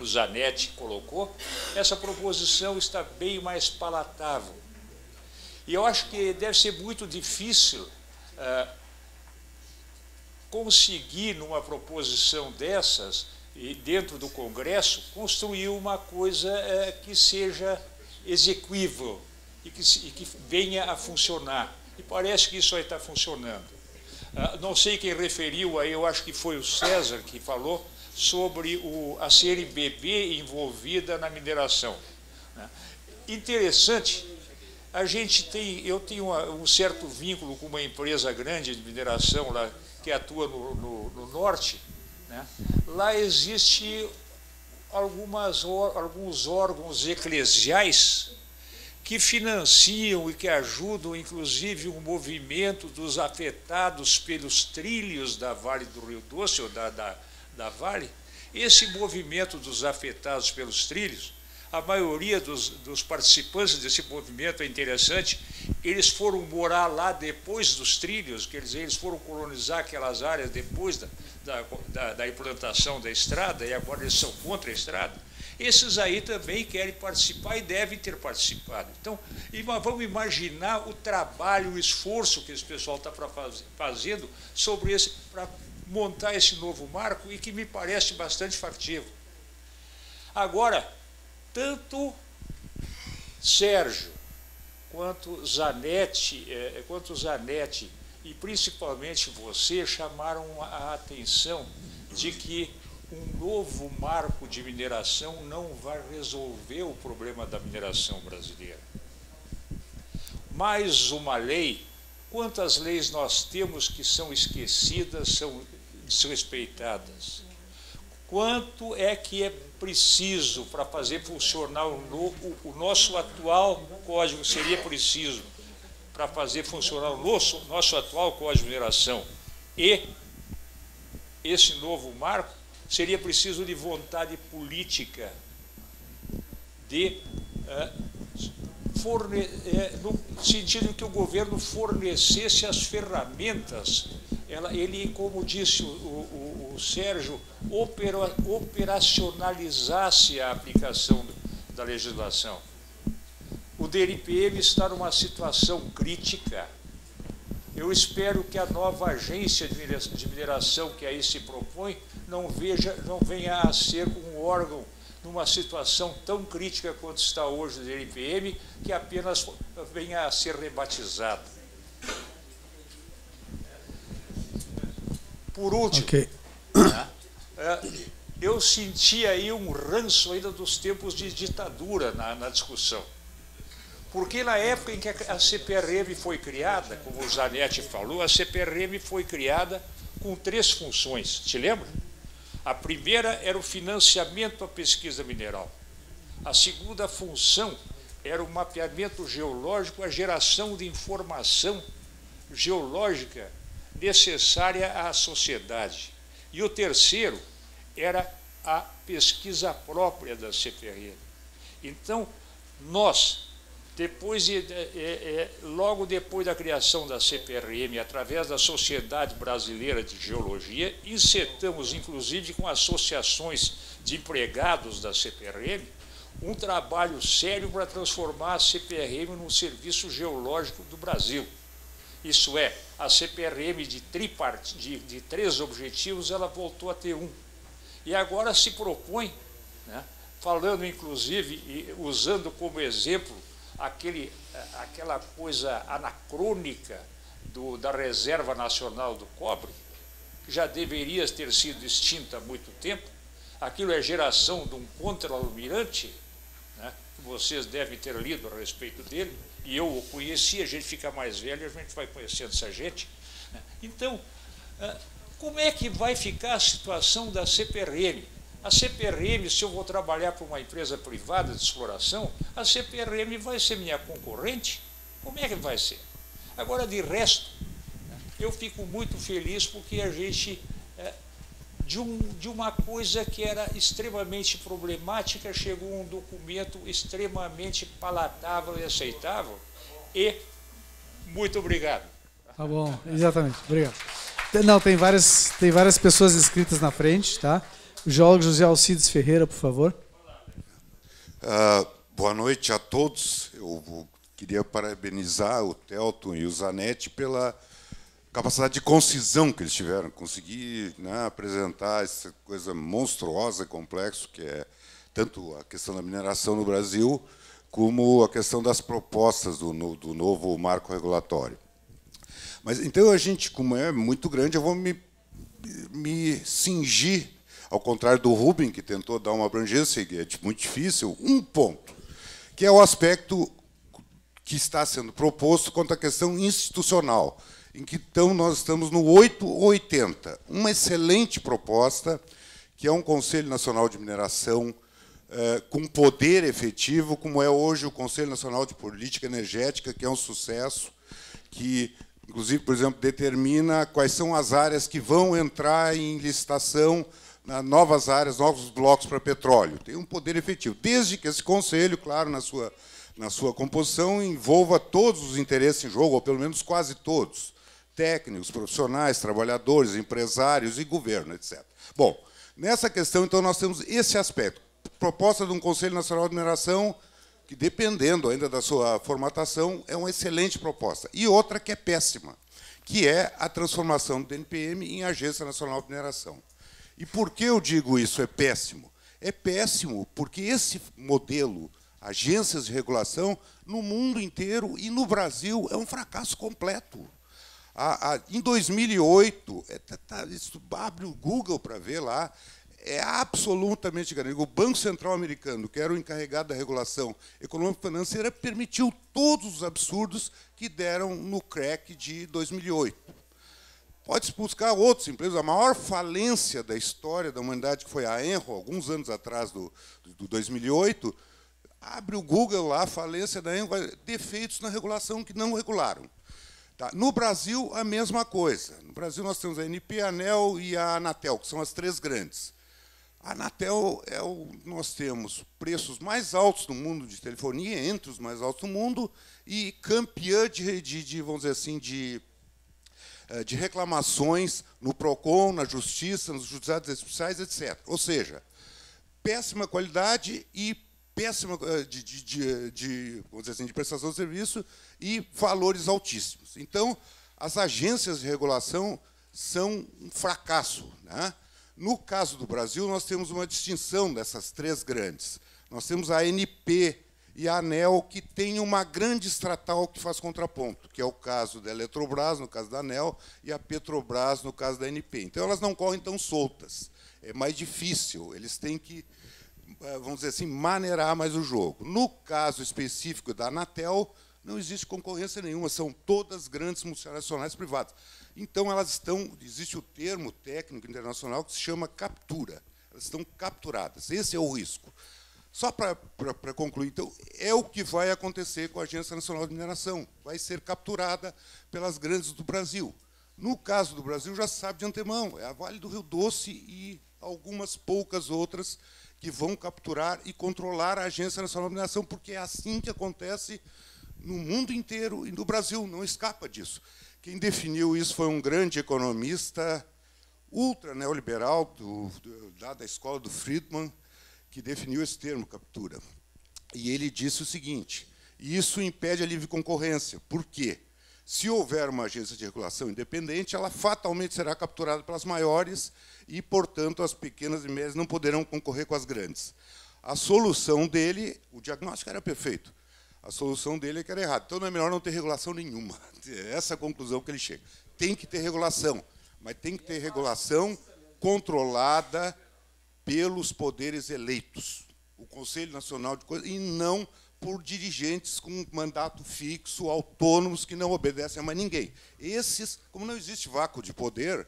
Zanetti colocou. Essa proposição está bem mais palatável. E eu acho que deve ser muito difícil conseguir, numa proposição dessas, e dentro do Congresso, construir uma coisa que seja exequível e que venha a funcionar. E parece que isso aí está funcionando. Não sei quem referiu aí, eu acho que foi o César que falou sobre a CNBB envolvida na mineração. Interessante, eu tenho um certo vínculo com uma empresa grande de mineração lá, que atua no norte, né? Lá existe alguns órgãos eclesiais que financiam e que ajudam, inclusive, o movimento dos afetados pelos trilhos da Vale do Rio Doce, ou da Vale. Esse movimento dos afetados pelos trilhos a maioria dos participantes desse movimento é interessante, eles foram morar lá depois dos trilhos, quer dizer, eles foram colonizar aquelas áreas depois da implantação da estrada, e agora eles são contra a estrada. Esses aí também querem participar e devem ter participado. Então, vamos imaginar o trabalho, o esforço que esse pessoal está fazendo para montar esse novo marco, e que me parece bastante factível. Agora, tanto Sérgio quanto Zanetti e principalmente você chamaram a atenção de que um novo marco de mineração não vai resolver o problema da mineração brasileira. Mais uma lei, quantas leis nós temos que são esquecidas, são desrespeitadas? Quanto é que é preciso para fazer funcionar o nosso atual código, seria preciso para fazer funcionar o nosso atual código de mineração e esse novo marco, seria preciso de vontade política, no sentido que o governo fornecesse as ferramentas, ele, como disse o Sérgio, operacionalizasse a aplicação da legislação. O DNPM está numa situação crítica. Eu espero que a nova agência de mineração que aí se propõe não venha a ser um órgão numa situação tão crítica quanto está hoje o DNPM, que apenas venha a ser rebatizado. Por último, okay. Eu senti aí um ranço ainda dos tempos de ditadura na discussão. Porque na época em que a CPRM foi criada, como o Zanetti falou, a CPRM foi criada com 3 funções, te lembra? A primeira era o financiamento à pesquisa mineral. A segunda função era o mapeamento geológico, a geração de informação geológica necessária à sociedade. E o terceiro era a pesquisa própria da CPRM. Então, nós, logo depois da criação da CPRM, através da Sociedade Brasileira de Geologia, incitamos, inclusive com associações de empregados da CPRM, um trabalho sério para transformar a CPRM num serviço geológico do Brasil. Isso é, a CPRM de 3 objetivos, ela voltou a ter 1. E agora se propõe, né, falando inclusive e usando como exemplo aquela coisa anacrônica da Reserva Nacional do Cobre, que já deveria ter sido extinta há muito tempo. Aquilo é geração de um contra-almirante, né, que vocês devem ter lido a respeito dele, e eu o conheci, a gente fica mais velho, a gente vai conhecendo essa gente. Então, como é que vai ficar a situação da CPRM? A CPRM, se eu vou trabalhar para uma empresa privada de exploração, a CPRM vai ser minha concorrente? Como é que vai ser? Agora, de resto, eu fico muito feliz porque a gente, de uma coisa que era extremamente problemática, chegou um documento extremamente palatável e aceitável. E muito obrigado. Tá bom, exatamente, obrigado. Não, tem várias pessoas inscritas na frente, tá? O geólogo José Alcides Ferreira, por favor. Boa noite a todos. Eu queria parabenizar o Telton e o Zanetti pela capacidade de concisão que eles tiveram, conseguir, né, apresentar essa coisa monstruosa e complexa que é tanto a questão da mineração no Brasil como a questão das propostas do novo marco regulatório. Mas então a gente, como é muito grande, eu vou me cingir, ao contrário do Rubem, que tentou dar uma abrangência, que é muito difícil, um ponto, que é o aspecto que está sendo proposto quanto à questão institucional, em que então nós estamos no 880, uma excelente proposta, que é um Conselho Nacional de Mineração com poder efetivo, como é hoje o Conselho Nacional de Política Energética, que é um sucesso, que, inclusive, por exemplo, determina quais são as áreas que vão entrar em licitação novas áreas, novos blocos para petróleo. Tem um poder efetivo, desde que esse conselho, claro, na sua composição, envolva todos os interesses em jogo, ou pelo menos quase todos, técnicos, profissionais, trabalhadores, empresários e governo, etc. Bom, nessa questão, então, nós temos esse aspecto. Proposta de um Conselho Nacional de Mineração, que, dependendo ainda da sua formatação, é uma excelente proposta. E outra que é péssima, que é a transformação do DNPM em Agência Nacional de Mineração. E por que eu digo isso é péssimo? É péssimo porque esse modelo, agências de regulação, no mundo inteiro e no Brasil, é um fracasso completo. Em 2008, abre o Google para ver lá, é absolutamente garantido. O Banco Central Americano, que era o encarregado da regulação econômico-financeira, permitiu todos os absurdos que deram no crack de 2008. Pode-se buscar outros empregos. A maior falência da história da humanidade, que foi a Enron, alguns anos atrás do 2008, abre o Google lá, falência da Enron, defeitos na regulação que não regularam. Tá. No Brasil, a mesma coisa. No Brasil, nós temos a ANP, a ANEEL e a Anatel, que são as três grandes. A Anatel, nós temos preços mais altos do mundo de telefonia, entre os mais altos do mundo, e campeã vamos dizer assim, de reclamações no PROCON, na Justiça, nos juizados especiais, etc. Ou seja, péssima qualidade e péssima vamos dizer assim, de prestação de serviço e valores altíssimos. Então, as agências de regulação são um fracasso, né? No caso do Brasil, nós temos uma distinção dessas três grandes. Nós temos a ANP e a ANEEL, que tem uma grande estatal que faz contraponto, que é o caso da Eletrobras, no caso da ANEEL, e a Petrobras, no caso da ANP. Então, elas não correm tão soltas. É mais difícil. Eles têm que, vamos dizer assim, maneirar mais o jogo. No caso específico da Anatel, não existe concorrência nenhuma, são todas grandes multinacionais privadas. Então, existe o termo técnico internacional que se chama captura. Elas estão capturadas. Esse é o risco. Só para concluir, então, é o que vai acontecer com a Agência Nacional de Mineração. Vai ser capturada pelas grandes do Brasil. No caso do Brasil, já se sabe de antemão, é a Vale do Rio Doce e algumas poucas outras que vão capturar e controlar a Agência Nacional de Mineração, porque é assim que acontece no mundo inteiro e no Brasil, não escapa disso. Quem definiu isso foi um grande economista ultra neoliberal da escola do Friedman, que definiu esse termo, captura. E ele disse o seguinte: isso impede a livre concorrência. Por quê? Se houver uma agência de regulação independente, ela fatalmente será capturada pelas maiores e, portanto, as pequenas e médias não poderão concorrer com as grandes. A solução dele, o diagnóstico era perfeito. A solução dele é que era errado. Então, não é melhor não ter regulação nenhuma. Essa é a conclusão que ele chega. Tem que ter regulação, mas tem que ter regulação controlada pelos poderes eleitos, o Conselho Nacional de Coisas, e não por dirigentes com mandato fixo, autônomos, que não obedecem a mais ninguém. Esses, como não existe vácuo de poder,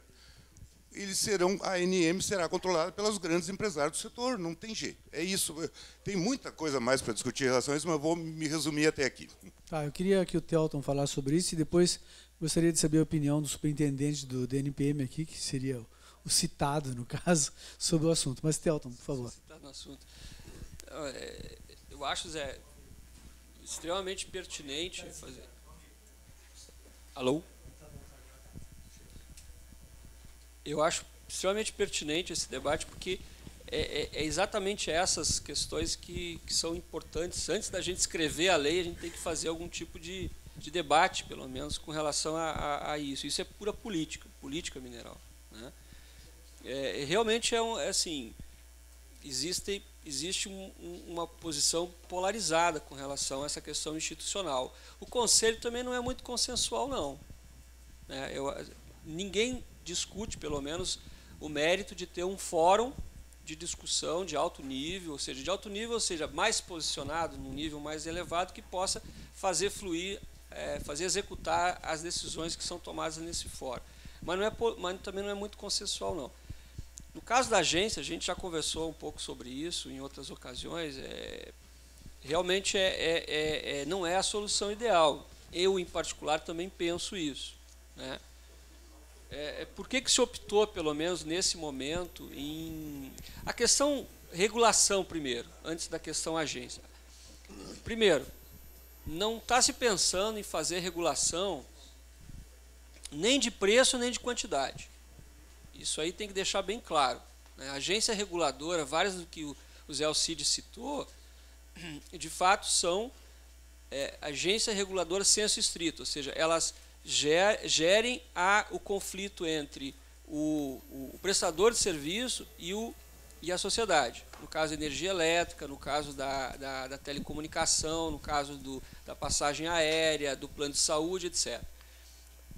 a ANM será controlada pelos grandes empresários do setor, não tem jeito. É isso. Tem muita coisa mais para discutir em relação a isso, mas vou me resumir até aqui. Tá, eu queria que o Telton falasse sobre isso e depois gostaria de saber a opinião do superintendente do DNPM aqui, que seria o citado, no caso, sobre o assunto. Mas, Telton, por favor. Citado no assunto. Eu acho, Zé, extremamente pertinente fazer... Alô? Eu acho extremamente pertinente esse debate, porque é exatamente essas questões que são importantes. Antes da gente escrever a lei, a gente tem que fazer algum tipo de debate, pelo menos, com relação a isso. Isso é pura política mineral, né? Realmente assim, existe uma posição polarizada com relação a essa questão institucional. O Conselho também não é muito consensual, não. Ninguém discute, pelo menos, o mérito de ter um fórum de discussão de alto nível, ou seja, mais posicionado, num nível mais elevado, que possa fazer fluir, fazer executar as decisões que são tomadas nesse fórum. Mas também não é muito consensual, não. No caso da agência, a gente já conversou um pouco sobre isso em outras ocasiões, realmente não é a solução ideal. Eu, em particular, também penso isso, né? por que se optou, pelo menos nesse momento, em... A questão regulação primeiro, antes da questão agência. Primeiro, não está se pensando em fazer regulação nem de preço nem de quantidade. Isso aí tem que deixar bem claro. A agência reguladora, várias do que o Zé Alcide citou, de fato são agências reguladoras sensu estrito, ou seja, elas gerem o conflito entre o prestador de serviço e a sociedade. No caso da energia elétrica, no caso da telecomunicação, no caso da passagem aérea, do plano de saúde, etc.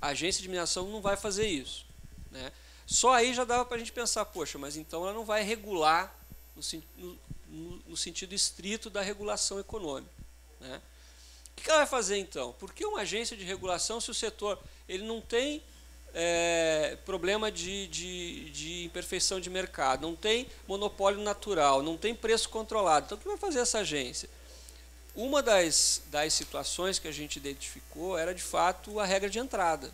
A agência de mineração não vai fazer isso, né? Só aí já dava para a gente pensar, poxa, mas então ela não vai regular no sentido estrito da regulação econômica, né? O que ela vai fazer então? Por que uma agência de regulação se o setor ele não tem problema de imperfeição de mercado, não tem monopólio natural, não tem preço controlado? Então o que vai fazer essa agência? Uma das situações que a gente identificou era, de fato, a regra de entrada,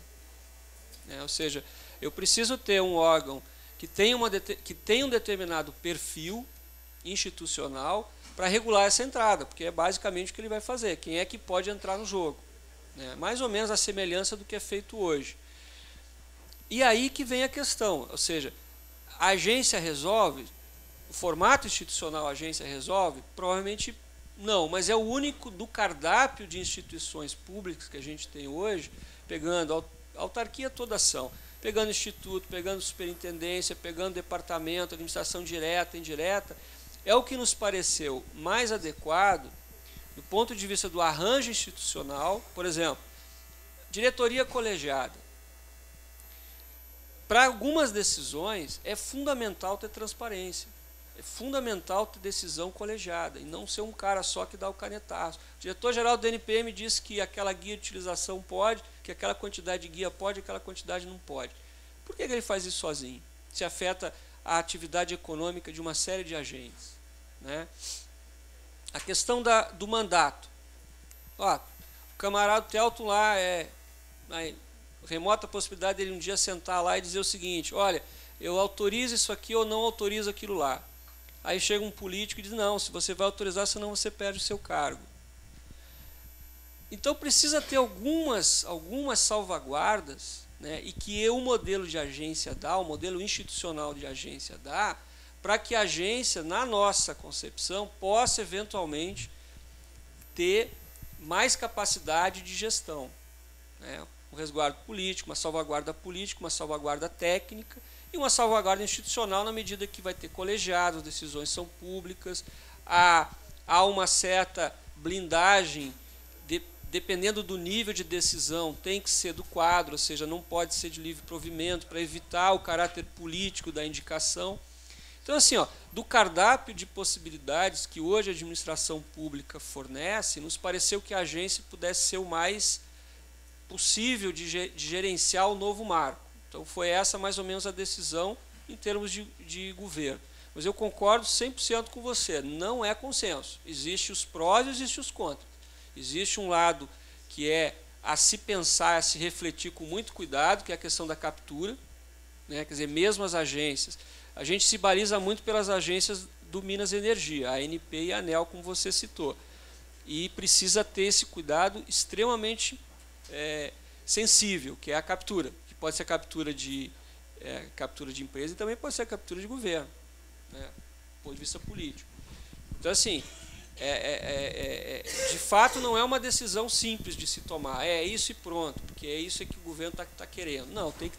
né? Ou seja, eu preciso ter um órgão que tenha um determinado perfil institucional para regular essa entrada, porque é basicamente o que ele vai fazer, quem é que pode entrar no jogo, né? Mais ou menos a semelhança do que é feito hoje. E aí que vem a questão, ou seja, a agência resolve, o formato institucional a agência resolve? Provavelmente não, mas é o único do cardápio de instituições públicas que a gente tem hoje, pegando autarquia toda ação, pegando instituto, pegando superintendência, pegando departamento, administração direta, indireta, é o que nos pareceu mais adequado do ponto de vista do arranjo institucional. Por exemplo, diretoria colegiada. Para algumas decisões é fundamental ter transparência, é fundamental ter decisão colegiada e não ser um cara só que dá o canetaço. O diretor-geral do DNPM disse que aquela guia de utilização pode, que aquela quantidade de guia pode, aquela quantidade não pode. Por que ele faz isso sozinho? Se afeta a atividade econômica de uma série de agentes, né? A questão do mandato. Ó, o camarada Telton lá remota possibilidade dele um dia sentar lá e dizer o seguinte: olha, eu autorizo isso aqui ou não autorizo aquilo lá. Aí chega um político e diz: não, se você vai autorizar, senão você perde o seu cargo. Então precisa ter algumas salvaguardas, né, e que o modelo de agência dá, o modelo institucional de agência dá, para que a agência, na nossa concepção, possa eventualmente ter mais capacidade de gestão, né? Um resguardo político, uma salvaguarda técnica e uma salvaguarda institucional na medida que vai ter colegiado, as decisões são públicas, há uma certa blindagem, dependendo do nível de decisão, tem que ser do quadro, ou seja, não pode ser de livre provimento, para evitar o caráter político da indicação. Então, assim, do cardápio de possibilidades que hoje a administração pública fornece, nos pareceu que a agência pudesse ser o mais possível de gerenciar o novo marco. Então, foi essa mais ou menos a decisão em termos de governo. Mas eu concordo 100% com você, não é consenso. Existem os prós e existem os contras. Existe um lado que é a se pensar, a se refletir com muito cuidado, que é a questão da captura, né? Quer dizer, mesmo as agências, a gente se baliza muito pelas agências do Minas Energia, a ANP e a ANEEL, como você citou. E precisa ter esse cuidado extremamente sensível, que é a captura, que pode ser a captura de empresa e também pode ser a captura de governo, né, do ponto de vista político. Então, assim, de fato não é uma decisão simples de se tomar, é isso e pronto, porque é isso que o governo está querendo. Não, tem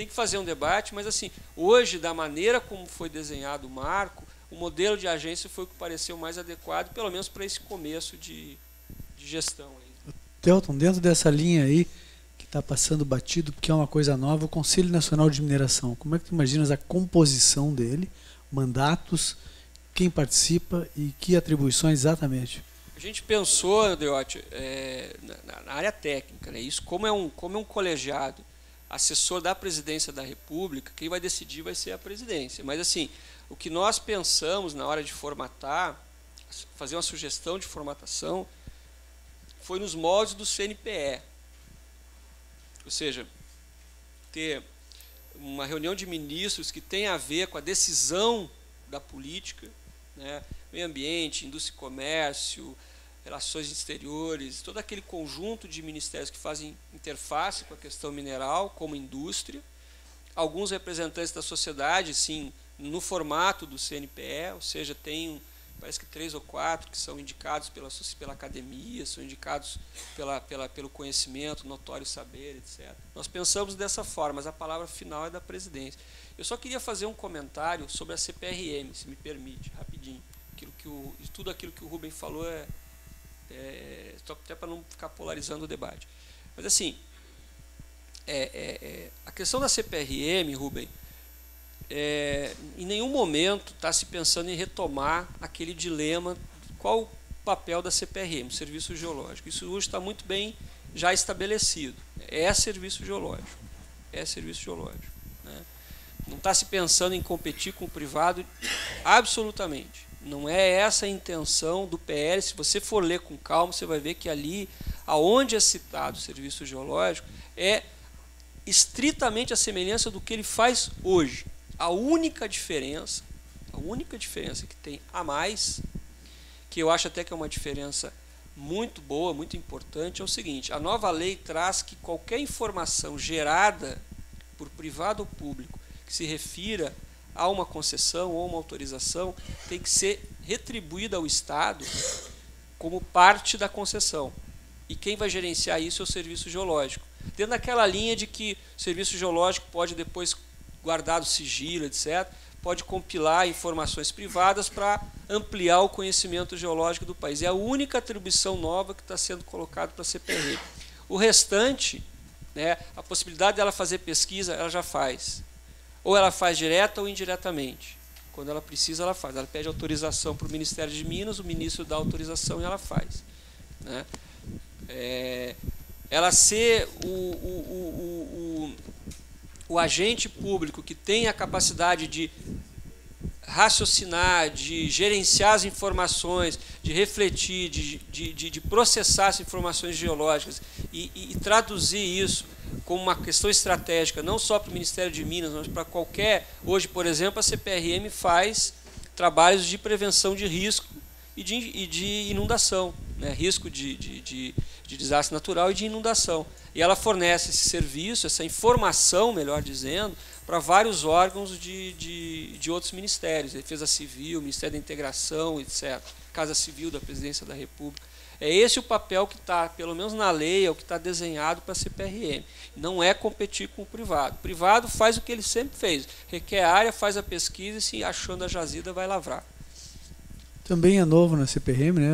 que fazer um debate, mas assim, hoje, da maneira como foi desenhado o marco, o modelo de agência foi o que pareceu mais adequado, pelo menos para esse começo de gestão aí. Telton, dentro dessa linha aí, que está passando batido, porque é uma coisa nova, o Conselho Nacional de Mineração, como é que tu imaginas a composição dele, mandatos, quem participa e que atribuições exatamente? A gente pensou, Andreotti, na área técnica, né? Isso, como é um colegiado assessor da Presidência da República, quem vai decidir vai ser a presidência. Mas, assim, o que nós pensamos na hora de formatar, fazer uma sugestão de formatação, foi nos moldes do CNPE. Ou seja, ter uma reunião de ministros que tem a ver com a decisão da política, né, meio ambiente, indústria e comércio, relações exteriores, todo aquele conjunto de ministérios que fazem interface com a questão mineral, como indústria, alguns representantes da sociedade, sim, no formato do CNPE, ou seja, tem, parece que 3 ou 4 que são indicados pela academia, são indicados pelo conhecimento, notório saber, etc. Nós pensamos dessa forma, mas a palavra final é da presidência. Eu só queria fazer um comentário sobre a CPRM, se me permite, rapidinho. Tudo aquilo que o Rubem falou até para não ficar polarizando o debate. Mas, assim, a questão da CPRM, Rubem, em nenhum momento está se pensando em retomar aquele dilema, qual o papel da CPRM, o Serviço Geológico. Isso hoje está muito bem já estabelecido. É Serviço Geológico. É Serviço Geológico. Né? Não está se pensando em competir com o privado absolutamente. Não é essa a intenção do PL. Se você for ler com calma, você vai ver que ali, aonde é citado o Serviço Geológico, é estritamente a semelhança do que ele faz hoje. A única diferença que tem a mais, que eu acho até que é uma diferença muito boa, muito importante, é o seguinte: a nova lei traz que qualquer informação gerada por privado ou público que se refira a uma concessão ou uma autorização tem que ser retribuída ao Estado como parte da concessão. E quem vai gerenciar isso é o Serviço Geológico. Dentro daquela linha de que o Serviço Geológico pode depois, guardado sigilo, etc., pode compilar informações privadas para ampliar o conhecimento geológico do país. É a única atribuição nova que está sendo colocada para a CPRM. O restante, né, a possibilidade dela fazer pesquisa, ela já faz. Ou ela faz direta ou indiretamente. Quando ela precisa, ela faz. Ela pede autorização para o Ministério de Minas, o ministro dá autorização e ela faz. Né? Ela ser o agente público que tem a capacidade de raciocinar, de gerenciar as informações, de refletir, de processar as informações geológicas e traduzir isso como uma questão estratégica, não só para o Ministério de Minas, mas para qualquer... Hoje, por exemplo, a CPRM faz trabalhos de prevenção de risco e de inundação, né? Risco de desastre natural e de inundação. E ela fornece esse serviço, essa informação, melhor dizendo, para vários órgãos de outros ministérios, Defesa Civil, Ministério da Integração, etc., Casa Civil da Presidência da República. É esse o papel que está, pelo menos na lei, é o que está desenhado para a CPRM. Não é competir com o privado. O privado faz o que ele sempre fez. Requer área, faz a pesquisa e, se achando a jazida, vai lavrar. Também é novo na CPRM, né,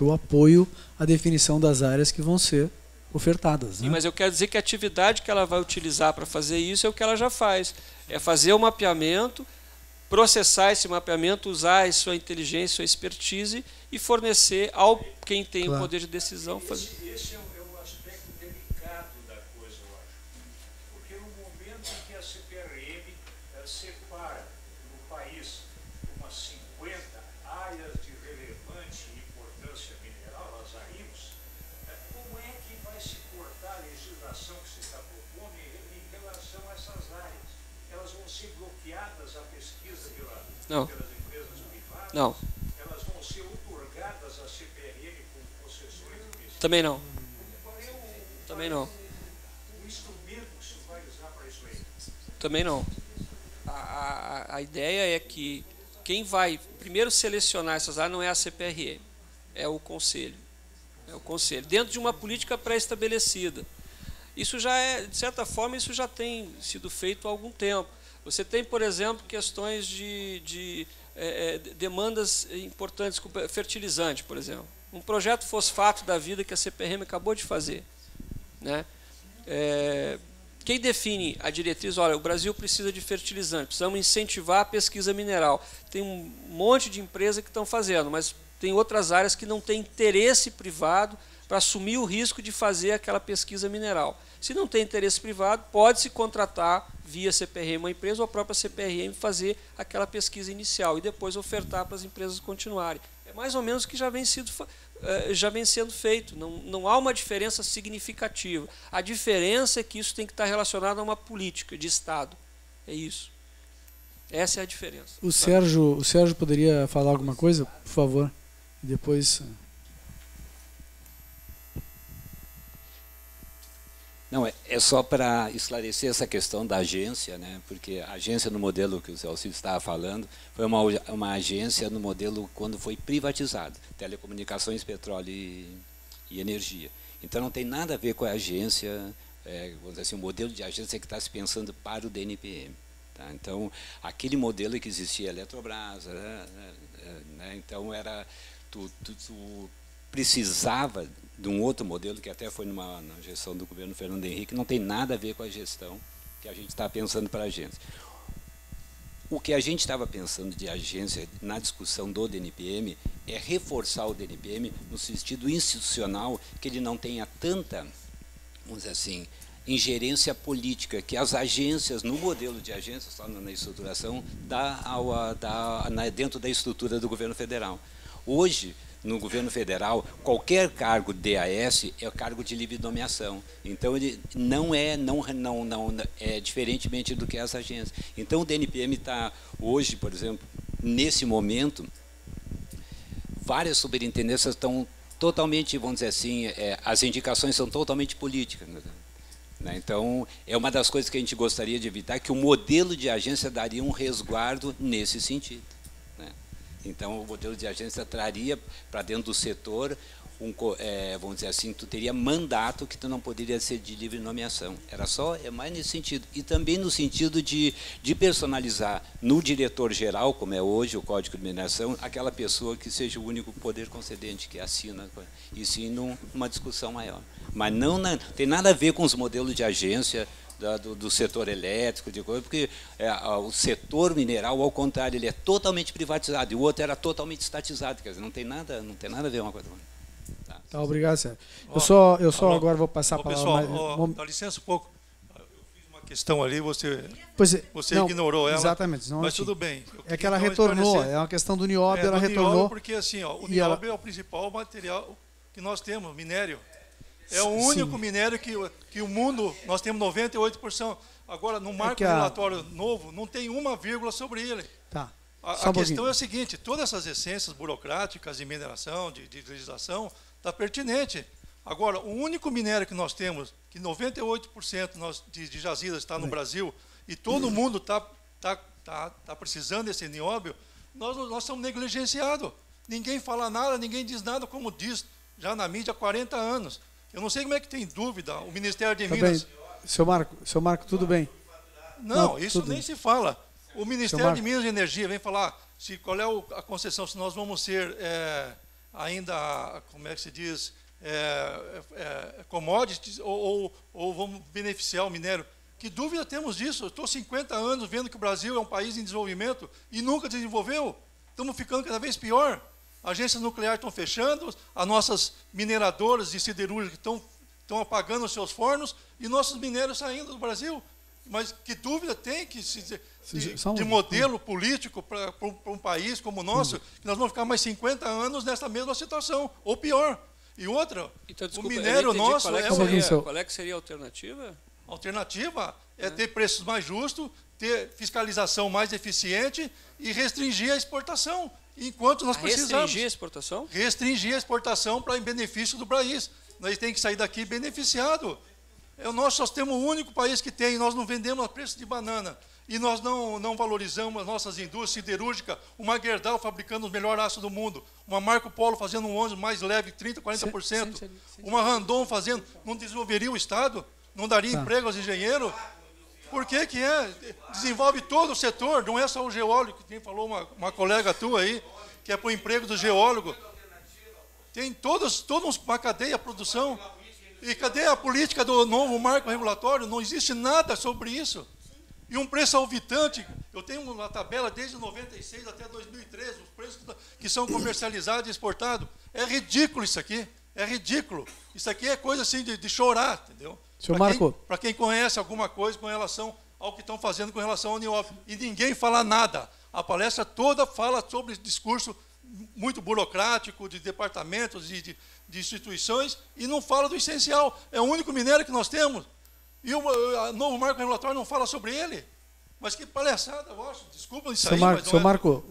o apoio à definição das áreas que vão ser ofertadas. Né? Sim, mas eu quero dizer que a atividade que ela vai utilizar para fazer isso é o que ela já faz. É fazer o mapeamento, processar esse mapeamento, usar a sua inteligência, sua expertise e fornecer ao quem tem o poder de decisão. Esse é um aspecto delicado da coisa, eu acho. Porque no momento em que a CPRM separa no país umas 50 áreas de relevante importância mineral, as AIMs, como é que vai se cortar a legislação que se está propondo em relação a essas áreas? Elas vão ser bloqueadas a pesquisa pelas empresas privadas? Não. Elas vão ser otorgadas à CPRM com concessões de pesquisa? Também não. Também não. O instrumento que se vai usar para isso aí? Também não. A ideia é que quem vai primeiro selecionar essas áreas não é a CPRM, é o Conselho. É o Conselho, dentro de uma política pré-estabelecida. Isso já é, de certa forma, isso já tem sido feito há algum tempo. Você tem, por exemplo, questões de demandas importantes, fertilizante, por exemplo. Um projeto fosfato da vida que a CPRM acabou de fazer. Né? Quem define a diretriz? Olha, o Brasil precisa de fertilizante, precisamos incentivar a pesquisa mineral. Tem um monte de empresas que estão fazendo, mas tem outras áreas que não têm interesse privado para assumir o risco de fazer aquela pesquisa mineral. Se não tem interesse privado, pode-se contratar via CPRM uma empresa ou a própria CPRM fazer aquela pesquisa inicial e depois ofertar para as empresas continuarem. É mais ou menos o que já vem sendo feito. Não há uma diferença significativa. A diferença é que isso tem que estar relacionado a uma política de Estado. É isso. Essa é a diferença. O Sérgio poderia falar alguma coisa, por favor? Depois... Não, é só para esclarecer essa questão da agência, né? Porque a agência no modelo que o Zé Alcides estava falando foi uma agência no modelo quando foi privatizado, telecomunicações, petróleo e energia. Então não tem nada a ver com a agência, vamos dizer assim, o modelo de agência que está se pensando para o DNPM. Tá? Então, aquele modelo que existia a Eletrobras, né? Então tu precisava de um outro modelo, que até foi na gestão do governo Fernando Henrique, não tem nada a ver com a gestão que a gente está pensando para a agência. O que a gente estava pensando de agência na discussão do DNPM é reforçar o DNPM no sentido institucional, que ele não tenha tanta, vamos dizer assim, ingerência política, que as agências, no modelo de agências, só na estruturação, dentro da estrutura do governo federal. Hoje, no governo federal, qualquer cargo de DAS é cargo de livre nomeação. Então, ele não é diferentemente do que as agências. Então, o DNPM está hoje, por exemplo, nesse momento, várias superintendências estão totalmente, vamos dizer assim, as indicações são totalmente políticas. Né? Então, é uma das coisas que a gente gostaria de evitar, que o modelo de agência daria um resguardo nesse sentido. Então, o modelo de agência traria para dentro do setor, vamos dizer assim, tu teria mandato que tu não poderia ser de livre nomeação. É mais nesse sentido. E também no sentido de personalizar no diretor-geral, como é hoje o Código de Mineração, aquela pessoa que seja o único poder concedente, que assina, e sim numa discussão maior. Mas não tem nada a ver com os modelos de agência, do setor elétrico, de coisa, porque o setor mineral, ao contrário, ele é totalmente privatizado, e o outro era totalmente estatizado, quer dizer, não tem nada a ver uma coisa com a outra. Tá, obrigado, Sérgio. Eu só agora vou passar a palavra. Pessoal, dá licença um pouco. Eu fiz uma questão ali, você não, ignorou ela. Exatamente. Mas tudo bem. É que ela retornou, é uma questão do nióbio, ela retornou. Porque assim, o nióbio é o principal material que nós temos, minério. É o único minério que o mundo, nós temos 98%. Agora, no marco regulatório novo, não tem uma vírgula sobre ele. Tá. A questão é a seguinte, todas essas essências burocráticas de mineração, de legislação, está pertinente. Agora, o único minério que nós temos, que 98% de jazidas está no Brasil, e todo mundo está precisando desse nióbio, nós somos negligenciados. Ninguém fala nada, ninguém diz nada, como diz já na mídia há 40 anos. Eu não sei como é que tem dúvida, o Ministério de Minas... Seu Marco, tudo bem? Não, isso nem se fala. O Ministério de Minas e Energia vem falar qual é a concessão, se nós vamos ser ainda, como é que se diz, commodities ou vamos beneficiar o minério. Que dúvida temos disso? Eu estou 50 anos vendo que o Brasil é um país em desenvolvimento e nunca desenvolveu. Estamos ficando cada vez pior. Agências nucleares estão fechando, as nossas mineradoras de siderúrgica estão apagando os seus fornos e nossos minérios saindo do Brasil. Mas que dúvida tem de modelo político para um país como o nosso, que nós vamos ficar mais 50 anos nessa mesma situação, ou pior. E outra, então, desculpa, o minério nosso... Qual é que seria a alternativa? A alternativa é ter preços mais justos, ter fiscalização mais eficiente e restringir a exportação. Enquanto nós precisamos. Restringir a exportação? Restringir a exportação para em benefício do país. Nós temos que sair daqui beneficiado. Nós só temos o único país que tem, nós não vendemos a preço de banana. E nós não valorizamos as nossas indústrias siderúrgicas, uma Gerdau fabricando os melhores aços do mundo, uma Marco Polo fazendo um ônibus mais leve, 30%, 40%, uma Randon fazendo, não desenvolveria o Estado? Não daria emprego aos engenheiros? Por que desenvolve todo o setor, não é só o geólogo, que quem falou uma colega tua aí, que é para o emprego do geólogo. Tem toda uma cadeia de produção. E cadê a política do novo marco regulatório? Não existe nada sobre isso. E um preço alvitante, eu tenho uma tabela desde 96 até 2013, os preços que são comercializados e exportados. É ridículo isso aqui, é ridículo. Isso aqui é coisa assim de chorar, entendeu? Para quem conhece alguma coisa com relação ao que estão fazendo com relação ao nióbio. E ninguém fala nada. A palestra toda fala sobre discurso muito burocrático, de departamentos e de instituições, e não fala do essencial. É o único minério que nós temos. E o novo marco regulatório não fala sobre ele. Mas que palhaçada, eu acho. Desculpa isso Seu aí, Marco, mas seu Marco,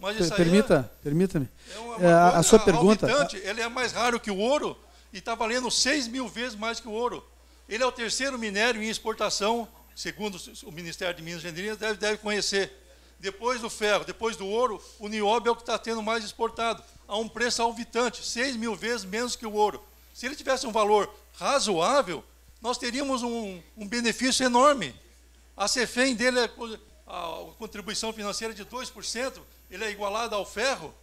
permita-me. A sua pergunta... Ele é mais raro que o ouro e está valendo 6.000 vezes mais que o ouro. Ele é o terceiro minério em exportação, segundo o Ministério de Minas e Energia, deve conhecer. Depois do ferro, depois do ouro, o nióbio é o que está tendo mais exportado, a um preço alvitante, 6.000 vezes menos que o ouro. Se ele tivesse um valor razoável, nós teríamos um benefício enorme. A CEFEM dele, a contribuição financeira de 2%, ele é igualado ao ferro.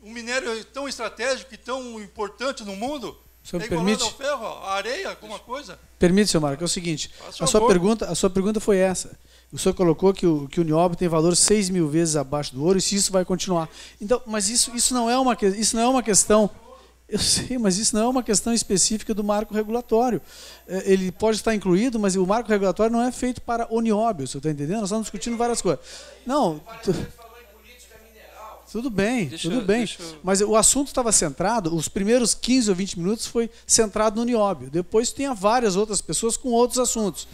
Um minério tão estratégico e tão importante no mundo, é igualado ao ferro, a areia, alguma coisa. Permite, senhor Marco, é o seguinte, a sua pergunta foi essa. O senhor colocou que o nióbio tem valor 6.000 vezes abaixo do ouro, e se isso vai continuar. Então, mas isso não é uma questão... Eu sei, mas isso não é uma questão específica do marco regulatório. Ele pode estar incluído, mas o marco regulatório não é feito para o nióbio, você está entendendo? Nós estamos discutindo várias coisas. Não... Tudo bem, mas o assunto estava centrado, os primeiros 15 ou 20 minutos foi centrado no nióbio. Depois tinha várias outras pessoas com outros assuntos.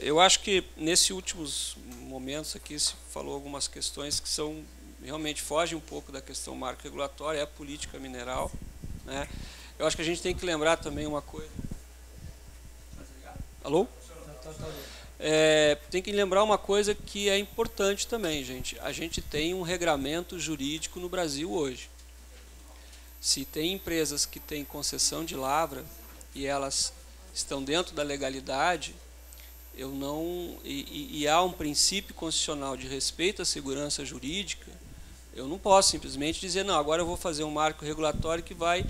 Eu acho que nesses últimos momentos aqui se falou algumas questões que são realmente fogem um pouco da questão marco regulatória, é a política mineral, né? Eu acho que a gente tem que lembrar também uma coisa. Alô? Tem que lembrar uma coisa que é importante também, gente. A gente tem um regramento jurídico no Brasil hoje. Se tem empresas que têm concessão de lavra e elas estão dentro da legalidade, há um princípio constitucional de respeito à segurança jurídica, eu não posso simplesmente dizer, não, agora eu vou fazer um marco regulatório que vai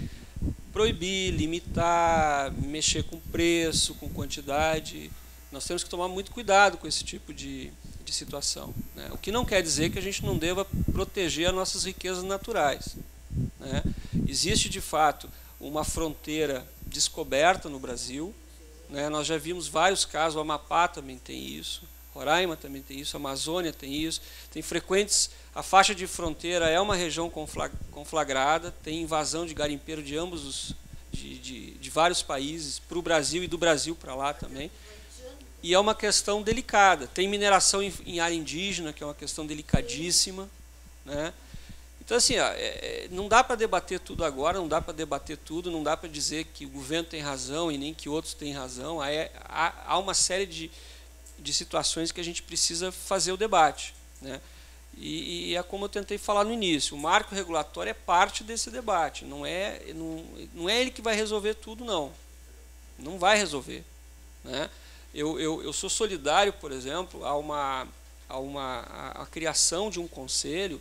proibir, limitar, mexer com preço, com quantidade. Nós temos que tomar muito cuidado com esse tipo de situação, né? O que não quer dizer que a gente não deva proteger as nossas riquezas naturais, né? Existe, de fato, uma fronteira descoberta no Brasil, né? Nós já vimos vários casos, o Amapá também tem isso, Roraima também tem isso, a Amazônia tem isso, tem frequentes... A faixa de fronteira é uma região conflagrada, tem invasão de garimpeiro de ambos de vários países para o Brasil e do Brasil para lá também. E é uma questão delicada. Tem mineração em área indígena, que é uma questão delicadíssima, né? Então, assim, não dá para debater tudo agora, não dá para debater tudo, não dá para dizer que o governo tem razão e nem que outros têm razão. Há uma série de situações que a gente precisa fazer o debate, né? E é como eu tentei falar no início, o marco regulatório é parte desse debate, não é ele que vai resolver tudo, não. Não vai resolver, né? Eu sou solidário, por exemplo, a criação de um conselho,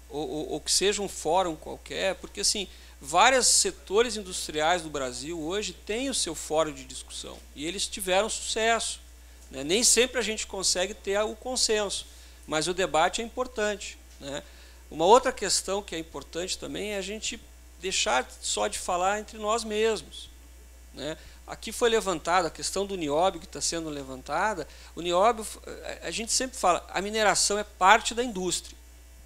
ou que seja um fórum qualquer, porque assim, vários setores industriais do Brasil hoje têm o seu fórum de discussão, e eles tiveram sucesso, né? Nem sempre a gente consegue ter o consenso, mas o debate é importante, né? Uma outra questão que é importante também é a gente deixar só de falar entre nós mesmos, né? Aqui foi levantada a questão do nióbio que está sendo levantada. O nióbio, a gente sempre fala, a mineração é parte da indústria.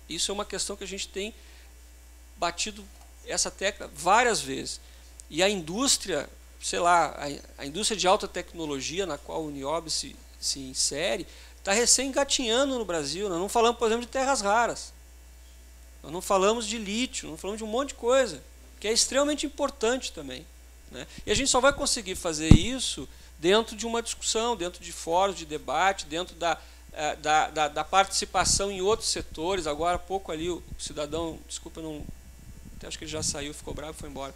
Isso é uma questão que a gente tem batido essa tecla várias vezes. E a indústria, sei lá, a indústria de alta tecnologia na qual o nióbio se insere, está recém-engatinhando no Brasil. Nós não falamos, por exemplo, de terras raras. Nós não falamos de lítio, não falamos de um monte de coisa, que é extremamente importante também, né? E a gente só vai conseguir fazer isso dentro de uma discussão, dentro de fóruns de debate, dentro da participação em outros setores. Agora há pouco ali o cidadão, desculpa, até acho que ele já saiu, ficou bravo e foi embora,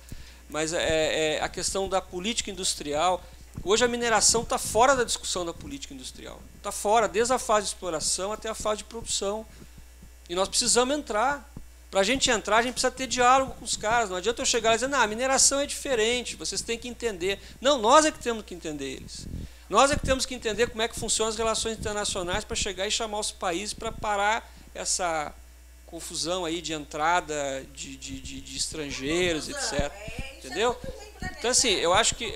mas a questão da política industrial. Hoje a mineração está fora da discussão da política industrial. Está fora, desde a fase de exploração até a fase de produção. E nós precisamos entrar. Para a gente entrar, a gente precisa ter diálogo com os caras. Não adianta eu chegar e dizer, não, a mineração é diferente, vocês têm que entender. Não, nós é que temos que entender eles. Nós é que temos que entender como é que funcionam as relações internacionais para chegar e chamar os países para parar essa confusão aí de entrada de estrangeiros, etc. Entendeu? Então, assim, eu acho que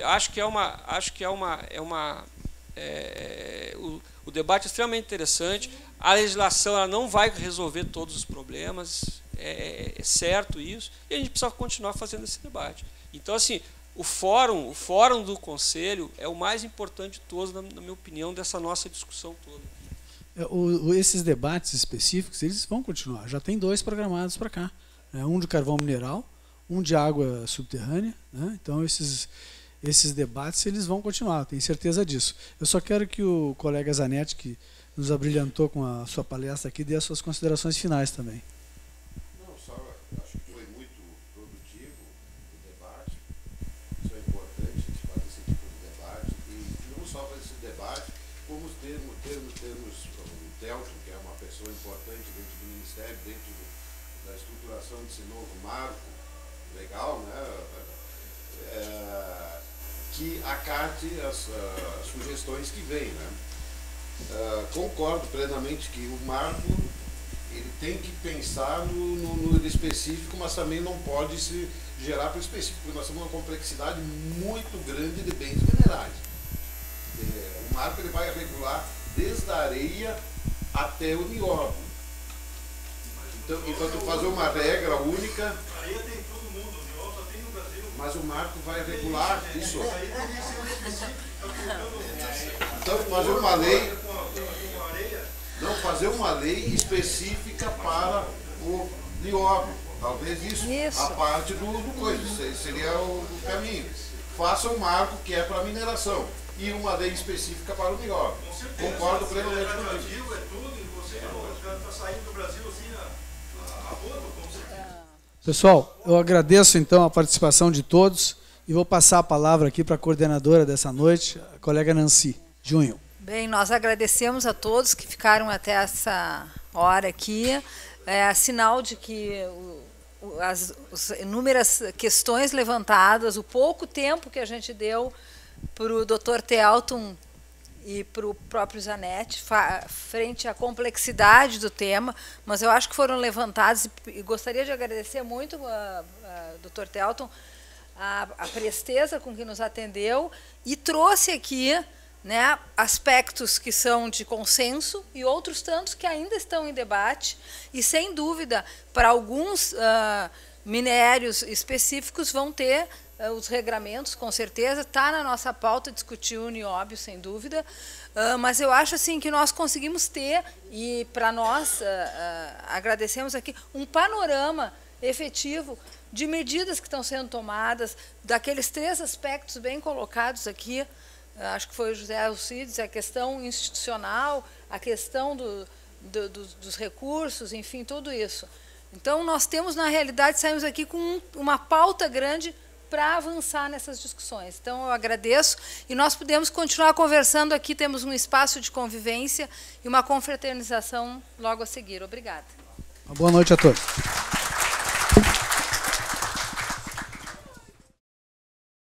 o debate é extremamente interessante. A legislação ela não vai resolver todos os problemas, é certo isso, e a gente precisa continuar fazendo esse debate. Então, assim, o fórum do Conselho é o mais importante de todos, na minha opinião, dessa nossa discussão toda. Esses debates específicos, eles vão continuar. Já tem 2 programados para cá. Né? Um de carvão mineral, um de água subterrânea. Né? Então, esses debates eles vão continuar, tenho certeza disso. Eu só quero que o colega Zanetti, que nos abrilhantou com a sua palestra aqui, dê as suas considerações finais também. Não, só acho que foi muito produtivo o debate. Isso é importante, a gente fazer esse tipo de debate. E não só fazer esse debate, como termos o Telton, que é uma pessoa importante dentro do Ministério, dentro da estruturação desse novo marco legal, né? Que acate as sugestões que vêm. Né? Concordo plenamente que o marco ele tem que pensar no específico, mas também não pode se gerar para o específico, porque nós temos uma complexidade muito grande de bens minerais. O marco ele vai regular desde a areia até o nióbio. Então, enquanto fazer uma regra única... Areia tem todo mundo, o nióbio só tem no Brasil. Mas o marco vai regular isso. Então, fazer uma lei... Não, fazer uma lei específica para o nióbio. Talvez isso. A parte do coisa. Esse seria o caminho. Faça um marco que é para a mineração e uma lei específica para o nióbio. Concordo plenamente com isso. É tudo, e você está saindo do Brasil assim a rodo, como você diz. Pessoal, eu agradeço então a participação de todos e vou passar a palavra aqui para a coordenadora dessa noite, a colega Nancy Junho. Bem, nós agradecemos a todos que ficaram até essa hora aqui. É sinal de que as inúmeras questões levantadas, o pouco tempo que a gente deu para o Dr. Telton e para o próprio Zanetti, frente à complexidade do tema, mas eu acho que foram levantados, e gostaria de agradecer muito a Dr. Telton, a presteza com que nos atendeu e trouxe aqui, né, aspectos que são de consenso e outros tantos que ainda estão em debate, e sem dúvida, para alguns minérios específicos vão ter os regramentos, com certeza, está na nossa pauta discutir o nióbio, sem dúvida, mas eu acho assim que nós conseguimos ter, e para nós agradecemos aqui, um panorama efetivo de medidas que estão sendo tomadas, daqueles 3 aspectos bem colocados aqui. Acho que foi o José Alcides, a questão institucional, a questão dos recursos, enfim, tudo isso. Então, nós temos, na realidade, saímos aqui com uma pauta grande para avançar nessas discussões. Então, eu agradeço e nós podemos continuar conversando aqui, temos um espaço de convivência e uma confraternização logo a seguir. Obrigada. Uma boa noite a todos.